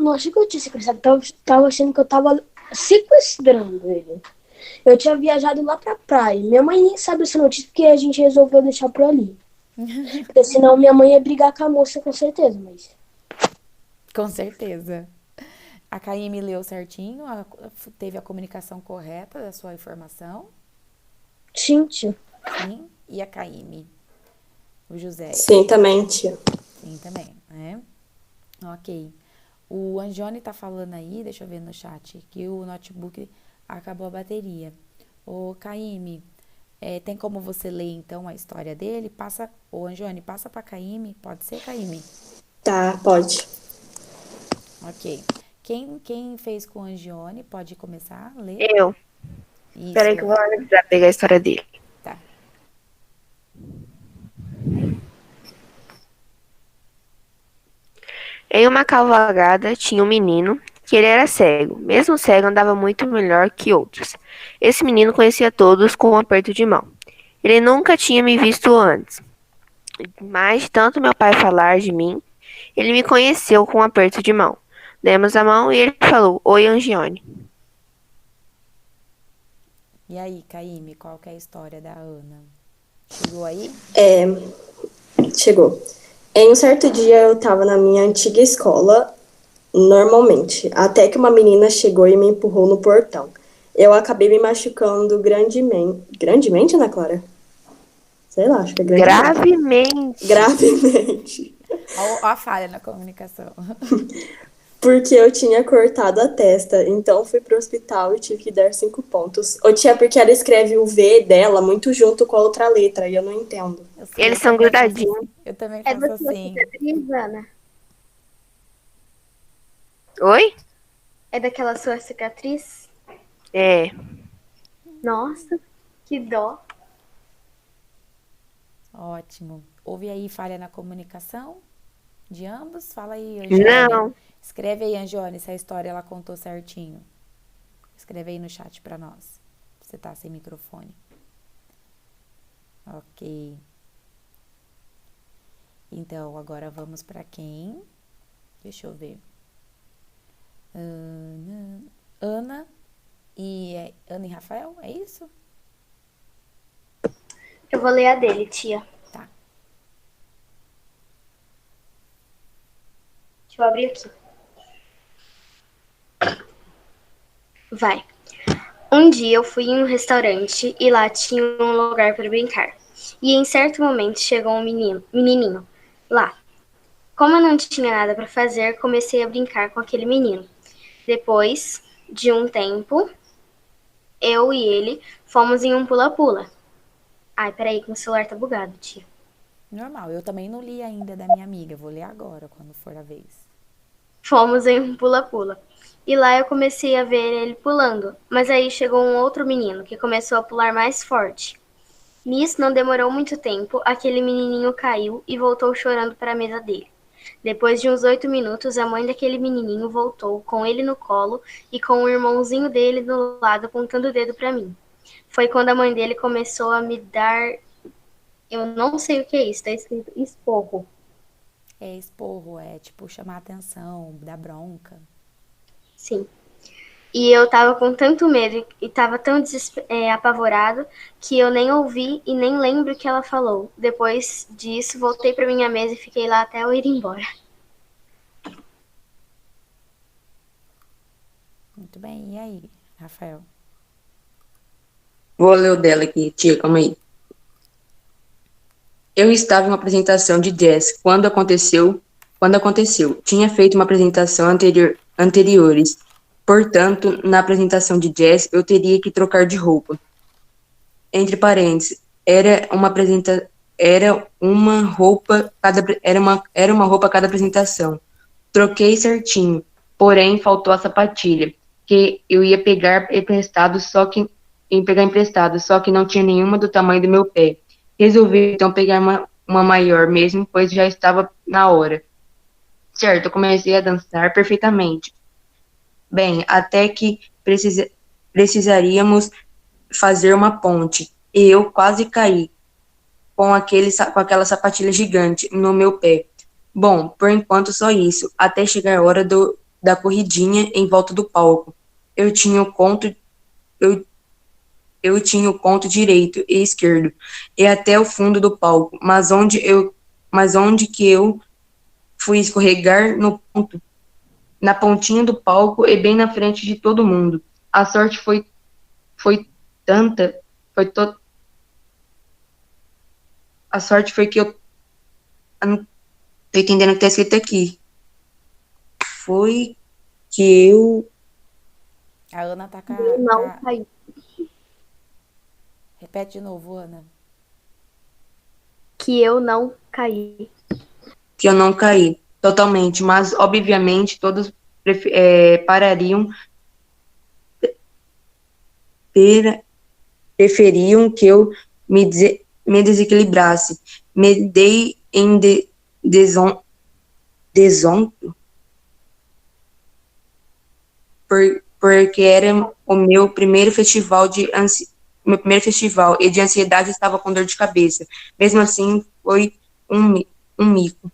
Não achei que eu tinha sequestrado. Tava achando que eu tava sequestrando ele. Eu tinha viajado lá pra praia. Minha mãe nem sabe essa notícia porque a gente resolveu deixar por ali. Porque senão minha mãe ia brigar com a moça, com certeza, mas... Com certeza. A Caíme leu certinho? Teve a comunicação correta da sua informação? Sim, tia. Sim. E a Caíme? O José? Sim, também, tia. Sim, também, né? Ok. O Angione tá falando aí, deixa eu ver no chat, que o notebook acabou a bateria. Ô, Caíme, tem como você ler, então, a história dele? Ô, Angione, passa pra Caíme. Pode ser, Caíme? Tá, pode. Ok. Quem fez com o Angione pode começar a ler? Eu. Isso. Peraí que eu vou analisar, pegar a história dele. Tá. Em uma cavalgada tinha um menino que ele era cego. Mesmo cego, andava muito melhor que outros. Esse menino conhecia todos com um aperto de mão. Ele nunca tinha me visto antes. Mas, tanto meu pai falar de mim, ele me conheceu com um aperto de mão. Demos a mão e ele falou: Oi, Angione. E aí, Caíme, qual que é a história da Ana? Chegou aí? Chegou. Em um certo dia eu estava na minha antiga escola, normalmente, até que uma menina chegou e me empurrou no portão. Eu acabei me machucando grandemente. Grandemente, Ana Clara? Sei lá, acho que é grandemente. Gravemente. Ó a falha na comunicação. Porque eu tinha cortado a testa, então fui pro hospital e tive que dar 5 pontos. Ô tia, porque ela escreve o V dela muito junto com a outra letra, e eu não entendo. Eles são grudadinhos. Eu também faço assim. Ana? Oi? É daquela sua cicatriz? É. Nossa, que dó. Ótimo. Houve aí falha na comunicação de ambos? Fala aí, Angione. Não. Escreve aí, Angione, se a história ela contou certinho. Escreve aí no chat pra nós. Você tá sem microfone. Ok. Então, agora vamos pra quem? Deixa eu ver. Ana e Rafael, é isso? Eu vou ler a dele, tia. Tá. Deixa eu abrir aqui. Vai. Um dia eu fui em um restaurante e lá tinha um lugar para brincar. E em certo momento chegou um menininho lá. Como eu não tinha nada para fazer, comecei a brincar com aquele menino. Depois de um tempo, eu e ele fomos em um pula-pula. Ai, peraí, que meu celular tá bugado, tia. Normal, eu também não li ainda da minha amiga. Vou ler agora, quando for a vez. Fomos em um pula-pula. E lá eu comecei a ver ele pulando. Mas aí chegou um outro menino que começou a pular mais forte. Nisso não demorou muito tempo, aquele menininho caiu e voltou chorando para a mesa dele. Depois de uns 8 minutos, a mãe daquele menininho voltou com ele no colo e com o irmãozinho dele do lado apontando o dedo para mim. Foi quando a mãe dele começou a me dar... Eu não sei o que é isso, tá escrito esporro. É esporro, é tipo chamar atenção, dar bronca. Sim. E eu tava com tanto medo e tava tão apavorado que eu nem ouvi e nem lembro o que ela falou. Depois disso, voltei pra minha mesa e fiquei lá até eu ir embora. Muito bem, e aí, Rafael? Vou ler o dela aqui, tia, calma aí. Eu estava em uma apresentação de jazz quando aconteceu. Tinha feito uma apresentação anteriores. Portanto, na apresentação de jazz, eu teria que trocar de roupa. Entre parênteses, era uma roupa cada apresentação. Troquei certinho, porém faltou a sapatilha, que eu ia pegar emprestado, só que não tinha nenhuma do tamanho do meu pé. Resolvi então pegar uma maior mesmo, pois já estava na hora. Certo, eu comecei a dançar perfeitamente. Bem, até que precisaríamos fazer uma ponte, e eu quase caí com aquela sapatilha gigante no meu pé. Bom, por enquanto só isso, até chegar a hora da corridinha em volta do palco. Eu tinha o conto direito e esquerdo, e até o fundo do palco, mas onde que eu fui escorregar na pontinha do palco e bem na frente de todo mundo. A sorte foi a sorte foi que eu não tô entendendo o que tá escrito aqui. Foi que eu A Ana tá com Não caí. Repete de novo, Ana. Que eu não caí. que eu não caí totalmente, mas obviamente todos preferiam que eu me desequilibrasse. Me dei em desonto porque era o meu primeiro festival e de ansiedade estava com dor de cabeça. Mesmo assim, foi um mico.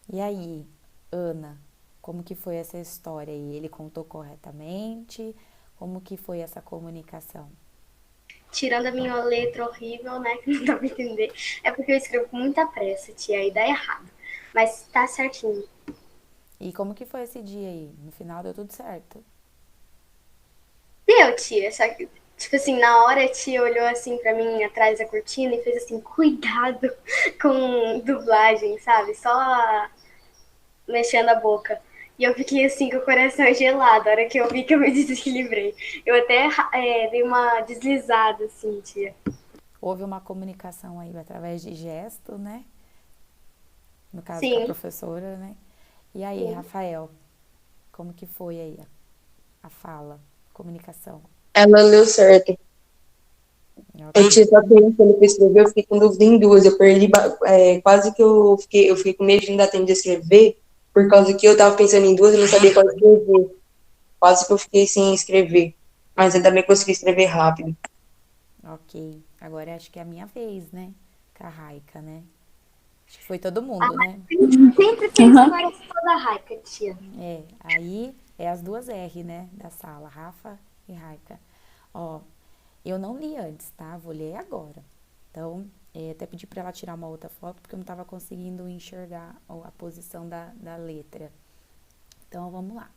E aí, Ana, como que foi essa história aí? Ele contou corretamente? Como que foi essa comunicação? Tirando a minha letra horrível, né, que não dá pra entender. É porque eu escrevo com muita pressa, tia, aí dá errado. Mas tá certinho. E como que foi esse dia aí? No final deu tudo certo? Deu, tia, só que, tipo assim, na hora a tia olhou assim pra mim atrás da cortina e fez assim, cuidado com dublagem, sabe? Só mexendo a boca. E eu fiquei assim com o coração gelado, a hora que eu vi que eu me desequilibrei. Eu até dei uma deslizada, assim, tia. Houve uma comunicação aí através de gesto, né? No caso Sim. com a professora, né? E aí, Sim. Rafael, como que foi aí a fala, comunicação? Ela leu certo. Eu tinha só que ele escreveu, eu fiquei com dúvida em duas. Eu perdi quase que eu fiquei com medo de não dar tempo de escrever, por causa que eu tava pensando em duas e não sabia qual escrever. Quase que eu fiquei sem escrever. Mas ainda bem que consegui escrever rápido. Ok. Agora acho que é a minha vez, né? Com a Raika, né? Acho que foi todo mundo, né? Sempre tem história da Raika, tia. É, aí é as duas R, né? Da sala, Rafa e Raika. Ó, eu não li antes, tá? Vou ler agora. Então, até pedi pra ela tirar uma outra foto, porque eu não tava conseguindo enxergar a posição da letra. Então, vamos lá.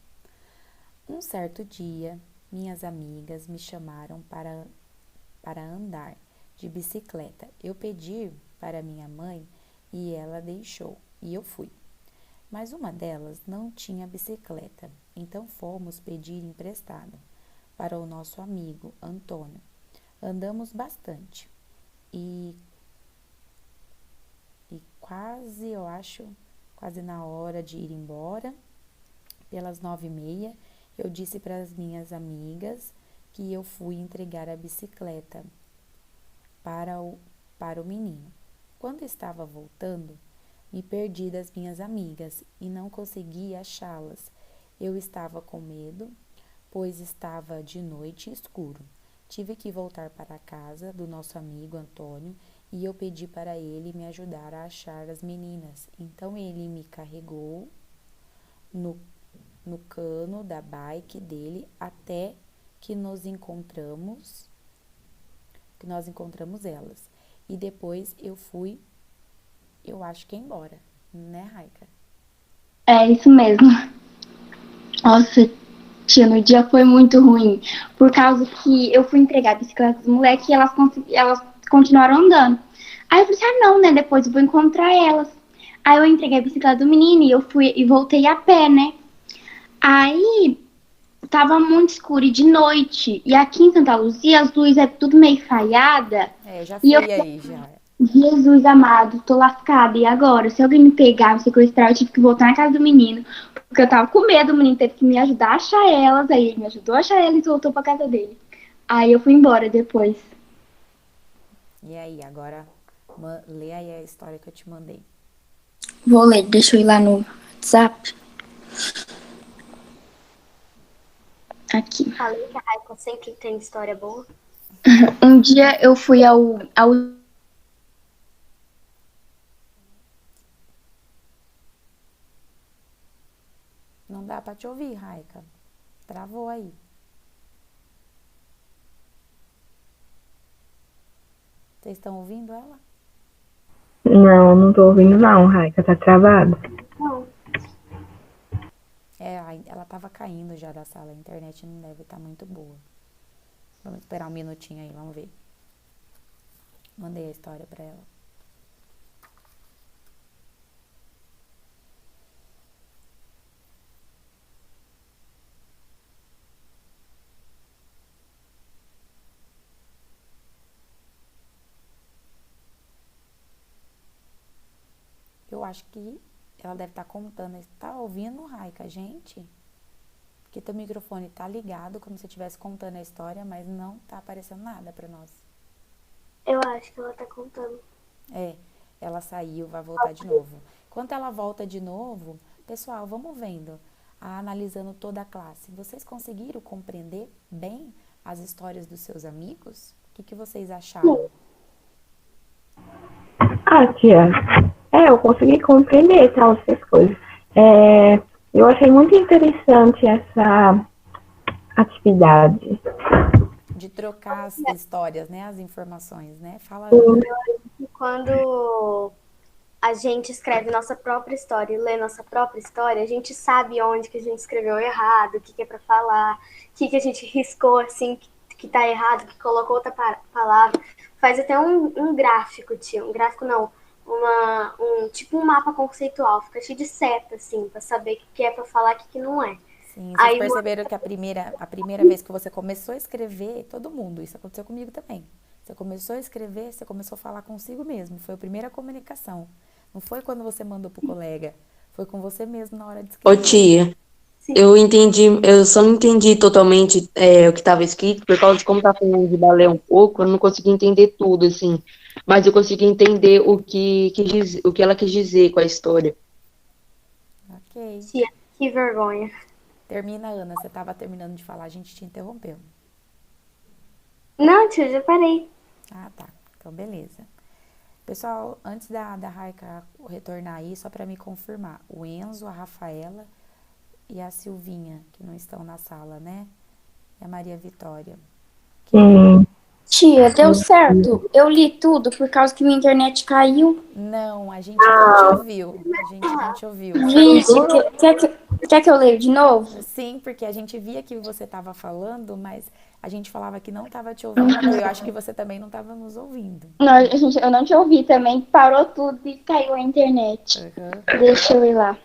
Um certo dia, minhas amigas me chamaram para andar de bicicleta. Eu pedi para minha mãe e ela deixou, e eu fui. Mas uma delas não tinha bicicleta, então fomos pedir emprestado para o nosso amigo Antônio. Andamos bastante e quase na hora de ir embora, pelas 9h30, eu disse para as minhas amigas que eu fui entregar a bicicleta para o menino. Quando estava voltando, me perdi das minhas amigas e não consegui achá-las. Eu estava com medo, pois estava de noite e escuro. Tive que voltar para a casa do nosso amigo Antônio e eu pedi para ele me ajudar a achar as meninas. Então ele me carregou no cano da bike dele até que nós encontramos elas. E depois eu acho que embora, né, Raika? É isso mesmo. Nossa, tia, no dia foi muito ruim, por causa que eu fui entregar a bicicleta dos moleques e elas continuaram andando. Aí eu falei assim, não, né, depois eu vou encontrar elas. Aí eu entreguei a bicicleta do menino e eu fui e voltei a pé, né? Aí tava muito escuro e de noite. E aqui em Santa Luzia as luzes é tudo meio falhada. É, eu já E fui eu, aí, já. Jesus amado, tô lascada. E agora? Se alguém me pegar, me sequestrar, eu tive que voltar na casa do menino. Porque eu tava com medo, o menino teve que me ajudar a achar elas. Aí ele me ajudou a achar elas e voltou pra casa dele. Aí eu fui embora depois. E aí, agora lê aí a história que eu te mandei. Vou ler, deixa eu ir lá no WhatsApp. Aqui. Falei que a Raika sempre tem história boa. Um dia eu fui ao Não dá pra te ouvir, Raika. Travou aí. Vocês estão ouvindo ela? Não, não tô ouvindo não, Raika, tá travado. Não. É, ela tava caindo já da sala, a internet não deve estar muito boa. Vamos esperar um minutinho aí, vamos ver. Mandei a história pra ela. Eu acho que ela deve estar contando. Tá ouvindo, Raika, gente? Porque teu microfone tá ligado, como se estivesse contando a história, mas não tá aparecendo nada pra nós. Eu acho que ela tá contando. É, ela saiu, vai voltar de novo. Enquanto ela volta de novo, pessoal, vamos vendo, analisando toda a classe. Vocês conseguiram compreender bem as histórias dos seus amigos? O que vocês acharam? Ah, tia, eu consegui compreender tal, essas coisas. Eu achei muito interessante essa atividade. De trocar as histórias, né? As informações, né? Fala. Quando a gente escreve nossa própria história e lê nossa própria história, a gente sabe onde que a gente escreveu errado, o que é pra falar, o que a gente riscou assim que tá errado, que colocou outra palavra. Faz até um gráfico, tia. Um gráfico não. Tipo um mapa conceitual. Fica cheio de seta, assim, pra saber o que é pra falar e o que não é. Sim, vocês perceberam que a primeira vez que você começou a escrever, todo mundo, isso aconteceu comigo também. Você começou a escrever, você começou a falar consigo mesmo. Foi a primeira comunicação. Não foi quando você mandou pro colega. Foi com você mesmo na hora de escrever. Ô tia, eu entendi, eu só não entendi totalmente o que estava escrito, por causa de como tá falando de balé um pouco, eu não consegui entender tudo, assim. Mas eu consegui entender o que ela quis dizer com a história. Ok. Tia, que vergonha. Termina, Ana. Você estava terminando de falar, a gente te interrompeu. Não, tia, já parei. Ah, tá. Então, beleza. Pessoal, antes da Raika retornar aí, só para me confirmar, o Enzo, a Rafaela e a Silvinha, que não estão na sala, né? E a Maria Vitória. Tia, deu certo. Eu li tudo por causa que minha internet caiu. Não, a gente não te ouviu. A gente não te ouviu. Gente, quer que eu leia de novo? Sim, porque a gente via que você estava falando, mas a gente falava que não estava te ouvindo. Eu acho que você também não estava nos ouvindo. Não, eu não te ouvi também. Parou tudo e caiu a internet. Uhum. Deixa eu ir lá.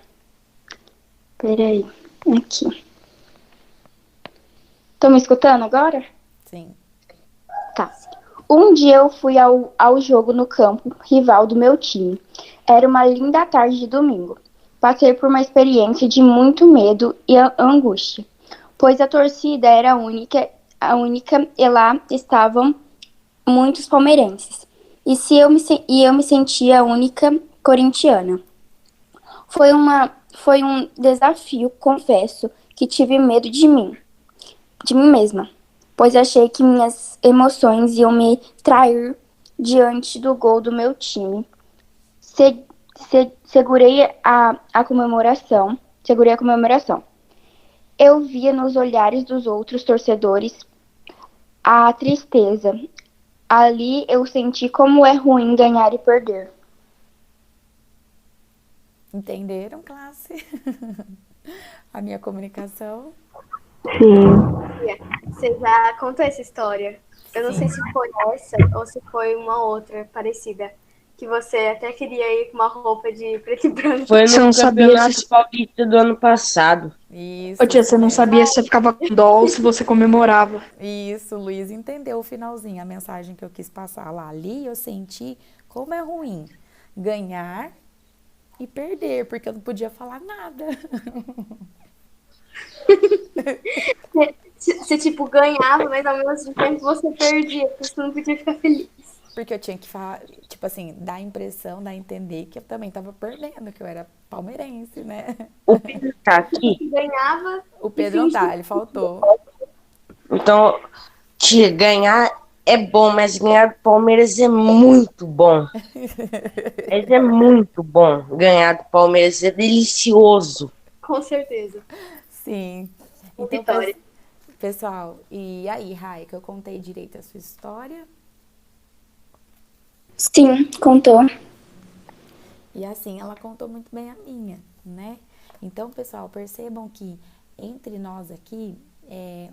Peraí. Aqui. Estão me escutando agora? Sim. Tá. Um dia eu fui ao jogo no campo rival do meu time. Era uma linda tarde de domingo. Passei por uma experiência de muito medo e angústia, pois a torcida era a única e lá estavam muitos palmeirenses. E eu me sentia a única corintiana. Foi um desafio, confesso, que tive medo de mim mesma, pois achei que minhas emoções iam me trair diante do gol do meu time. Segurei a comemoração. Eu via nos olhares dos outros torcedores a tristeza. Ali eu senti como é ruim ganhar e perder. Entenderam, classe? A minha comunicação? Sim. Você já contou essa história? Eu não sei se foi essa ou se foi uma outra parecida. que você até queria ir com uma roupa de preto e branco. Foi Você no não sabia Campeonato se... Paulista do ano passado. Isso, Ô tia, você não mesmo. sabia se você ficava com dó ou se você comemorava. Isso, Luiz entendeu o finalzinho, a mensagem que eu quis passar lá. Ali eu senti como é ruim ganhar e perder, porque eu não podia falar nada. Você, tipo, ganhava, mas ao mesmo tempo você perdia, porque você não podia ficar feliz. Porque eu tinha que falar, tipo assim, dar a impressão, dar a entender que eu também tava perdendo, que eu era palmeirense, né? O Pedro tá aqui. Ganhava. O Pedro não tá, ele faltou. Então, tia, ganhar é bom, mas ganhar do Palmeiras é muito bom. Mas é muito bom ganhar do Palmeiras, é delicioso. Com certeza. Sim. Então, Vitória. pessoal, e aí, Rai, que eu contei direito a sua história? Sim, contou. E assim, ela contou muito bem a minha, né? Então, pessoal, percebam que entre nós aqui,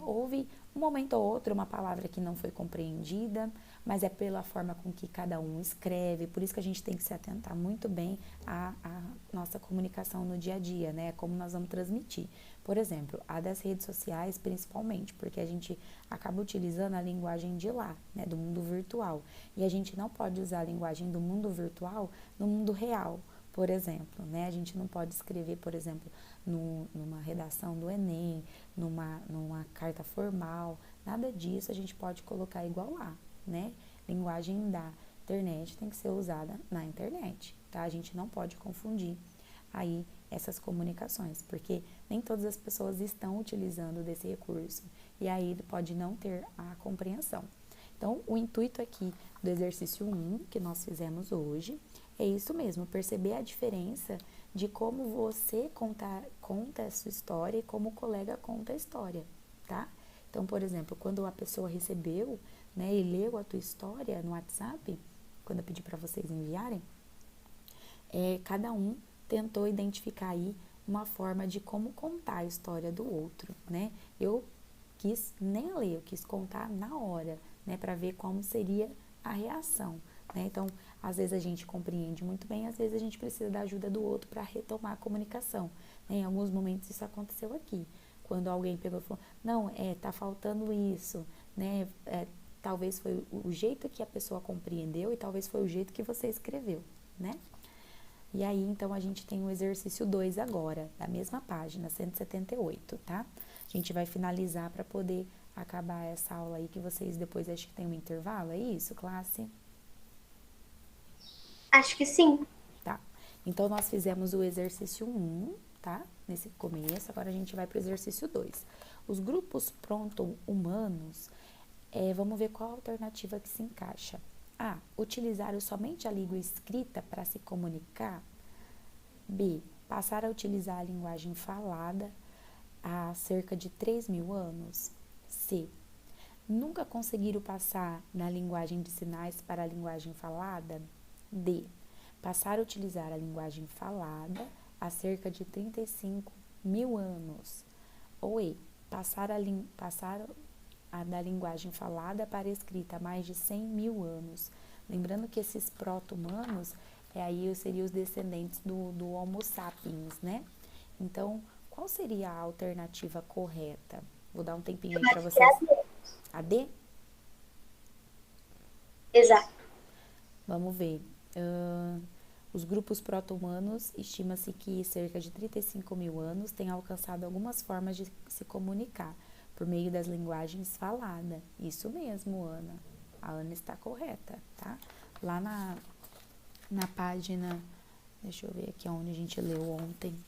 houve um momento ou outro uma palavra que não foi compreendida, mas é pela forma com que cada um escreve, por isso que a gente tem que se atentar muito bem à nossa comunicação no dia a dia, né? Como nós vamos transmitir. Por exemplo, a das redes sociais, principalmente, porque a gente acaba utilizando a linguagem de lá, né? Do mundo virtual. E a gente não pode usar a linguagem do mundo virtual no mundo real, por exemplo, né? A gente não pode escrever, por exemplo, numa redação do Enem, numa carta formal, nada disso a gente pode colocar igual lá, né? Linguagem da internet tem que ser usada na internet, tá? A gente não pode confundir aí essas comunicações, porque nem todas as pessoas estão utilizando desse recurso, e aí ele pode não ter a compreensão. Então, o intuito aqui do exercício 1, que nós fizemos hoje, é isso mesmo, perceber a diferença de como você conta a sua história e como o colega conta a história, tá? Então, por exemplo, quando a pessoa recebeu, né, e leu a tua história no WhatsApp, quando eu pedi para vocês enviarem, cada um tentou identificar aí uma forma de como contar a história do outro, né? Eu quis nem ler, eu quis contar na hora, né, para ver como seria a reação, né? Então, às vezes a gente compreende muito bem, às vezes a gente precisa da ajuda do outro para retomar a comunicação, né? Em alguns momentos isso aconteceu aqui, quando alguém pegou e falou, não, tá faltando isso, né? Talvez foi o jeito que a pessoa compreendeu e talvez foi o jeito que você escreveu, né? E aí, então, a gente tem o exercício 2 agora, da mesma página, 178, tá? A gente vai finalizar para poder acabar essa aula aí, que vocês depois acham que tem um intervalo, é isso, classe? Acho que sim. Tá. Então, nós fizemos o exercício 1, tá? Nesse começo, agora a gente vai para o exercício 2. Os grupos pronto-humanos, vamos ver qual a alternativa que se encaixa. A. Utilizar somente a língua escrita para se comunicar. B. Passar a utilizar a linguagem falada há cerca de 3.000 anos. C. Nunca conseguiram passar da linguagem de sinais para a linguagem falada. D. Passar a utilizar a linguagem falada há cerca de 35.000 anos. Ou E. Passar da linguagem falada para a escrita há mais de 100.000 anos. Lembrando que esses proto-humanos, aí seriam os descendentes do Homo sapiens, né? Então, qual seria a alternativa correta? Vou dar um tempinho aí para vocês. A D? Exato. Vamos ver. Os grupos proto-humanos, estima-se que cerca de 35.000 anos têm alcançado algumas formas de se comunicar por meio das linguagens faladas. Isso mesmo, Ana. A Ana está correta, tá? Lá na página, deixa eu ver aqui onde a gente leu ontem.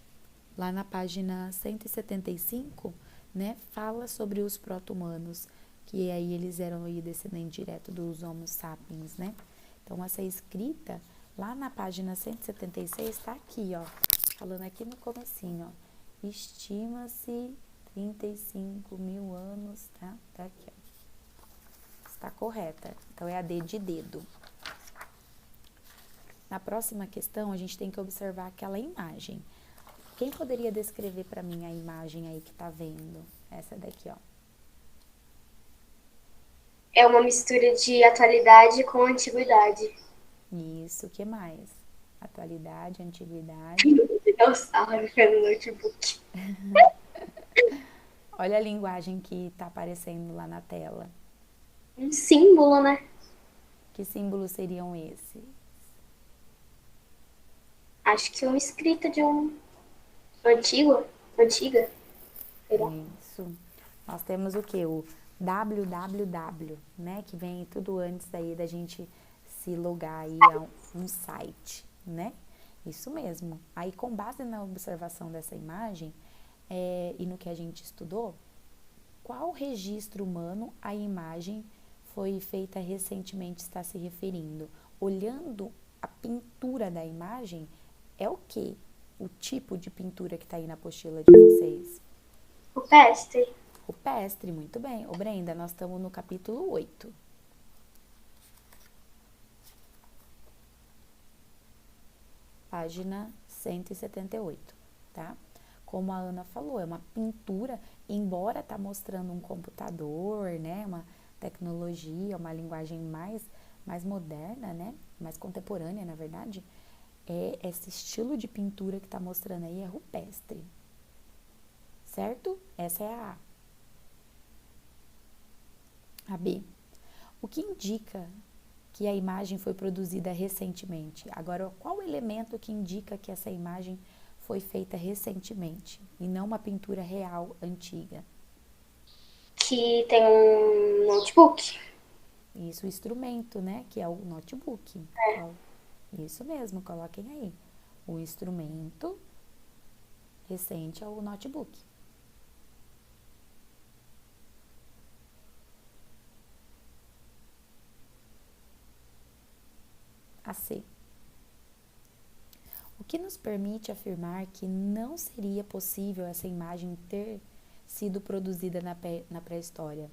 Lá na página 175, né, fala sobre os proto-humanos, que aí eles eram aí descendentes direto dos Homo sapiens, né? Então, essa escrita, lá na página 176, está aqui, ó, falando aqui no comecinho, ó, estima-se 35.000 anos, tá? Tá aqui, ó. Está correta. Então, é a D de dedo. Na próxima questão, a gente tem que observar aquela imagem. Quem poderia descrever para mim a imagem aí que tá vendo? Essa daqui, ó. É uma mistura de atualidade com antiguidade. Isso, o que mais? Atualidade, antiguidade. Dinossauro no notebook. Olha a linguagem que tá aparecendo lá na tela. Um símbolo, né? Que símbolos seriam esses? Acho que uma escrita de antiga. Sei lá. Isso. Nós temos o que? O www, né? Que vem tudo antes aí da gente se logar aí a um site, né? Isso mesmo. Aí, com base na observação dessa imagem e no que a gente estudou, qual registro humano a imagem foi feita recentemente está se referindo? Olhando a pintura da imagem, é o quê? O tipo de pintura que está aí na apostila de vocês? Rupestre. Rupestre, muito bem. Ô Brenda, nós estamos no capítulo 8. Página 178, tá? Como a Ana falou, é uma pintura, embora tá mostrando um computador, né? Uma tecnologia, uma linguagem mais moderna, né? Mais contemporânea, na verdade. Esse estilo de pintura que tá mostrando aí é rupestre. Certo? Essa é a A. A B. O que indica que a imagem foi produzida recentemente? Agora, qual o elemento que indica que essa imagem foi feita recentemente e não uma pintura real antiga? Que tem um notebook. Isso, o instrumento, né? Que é o notebook. Isso mesmo, coloquem aí. O instrumento recente é o notebook. A C. O que nos permite afirmar que não seria possível essa imagem ter sido produzida na pré-história?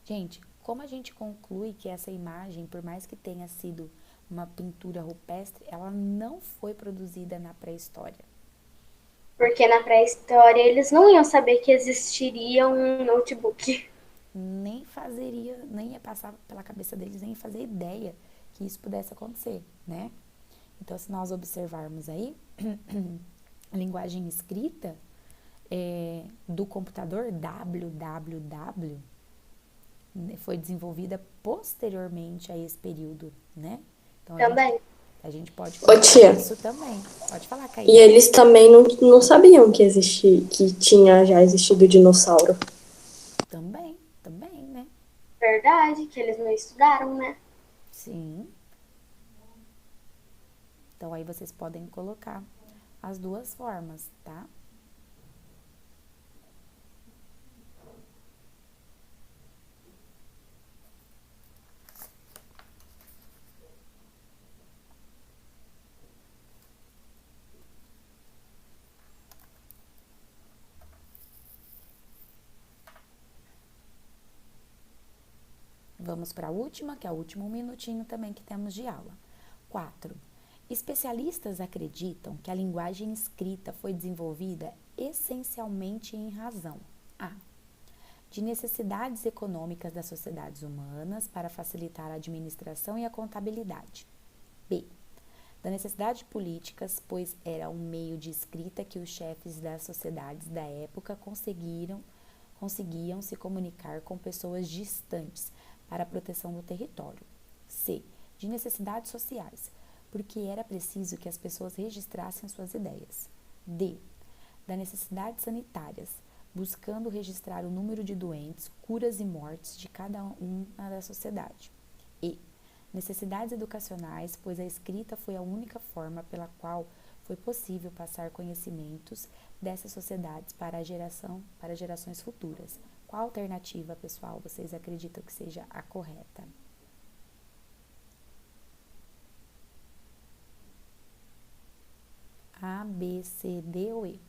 Gente, como a gente conclui que essa imagem, por mais que tenha sido uma pintura rupestre, ela não foi produzida na pré-história? Porque na pré-história eles não iam saber que existiria um notebook. Nem ia passar pela cabeça deles, nem fazer ideia que isso pudesse acontecer, né? Então, se nós observarmos aí, a linguagem escrita do computador www foi desenvolvida posteriormente a esse período, né? Então, a gente pode Ô, tia. isso também. Pode falar, Caí. E eles também não sabiam que tinha já existido dinossauro. Também, né? Verdade, que eles não estudaram, né? Sim. Então, aí vocês podem colocar as duas formas, tá? Vamos para a última, que é o último minutinho também que temos de aula. 4. Especialistas acreditam que a linguagem escrita foi desenvolvida essencialmente em razão A. De necessidades econômicas das sociedades humanas para facilitar a administração e a contabilidade. B. Da necessidade políticas, pois era um meio de escrita que os chefes das sociedades da época conseguiam se comunicar com pessoas distantes para a proteção do território. C. De necessidades sociais, porque era preciso que as pessoas registrassem suas ideias. D. Da necessidades sanitárias, buscando registrar o número de doentes, curas e mortes de cada uma da sociedade. E. Necessidades educacionais, pois a escrita foi a única forma pela qual foi possível passar conhecimentos dessas sociedades para gerações futuras. Qual alternativa, pessoal, vocês acreditam que seja a correta? A, B, C, D ou E?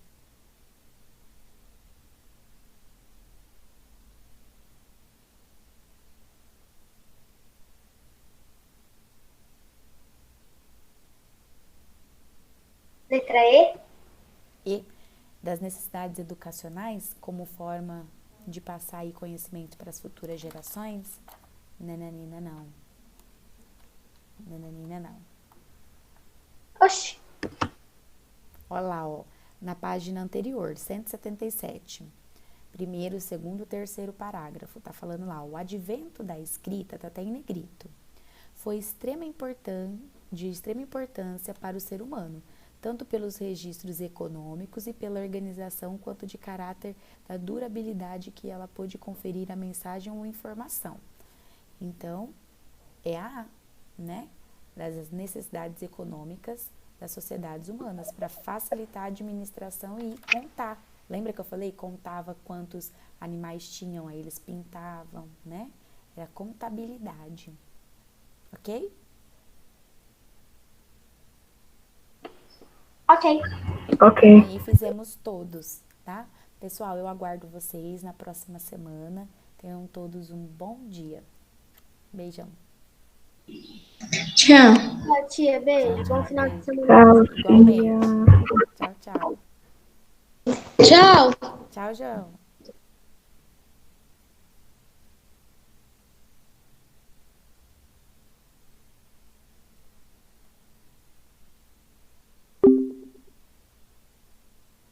Letra E? E. Das necessidades educacionais como forma de passar aí conhecimento para as futuras gerações? Nananina não. Nananina não. Oxi. Olha lá, ó, na página anterior, 177. Primeiro, segundo, terceiro parágrafo, tá falando lá, o advento da escrita, tá até em negrito, foi de extrema importância para o ser humano, tanto pelos registros econômicos e pela organização, quanto de caráter da durabilidade que ela pôde conferir à mensagem ou informação. Então, é das necessidades econômicas das sociedades humanas, para facilitar a administração e contar. Lembra que eu falei? Contava quantos animais tinham, aí eles pintavam, né? Era contabilidade. Ok? Ok. Ok. Aí fizemos todos, tá? Pessoal, eu aguardo vocês na próxima semana. Tenham todos um bom dia. Beijão. Tchau. Tchau, tia. Beijo. Bom final de semana. Tchau, tia. Igualmente. Tchau, tchau. Tchau. Tchau, João.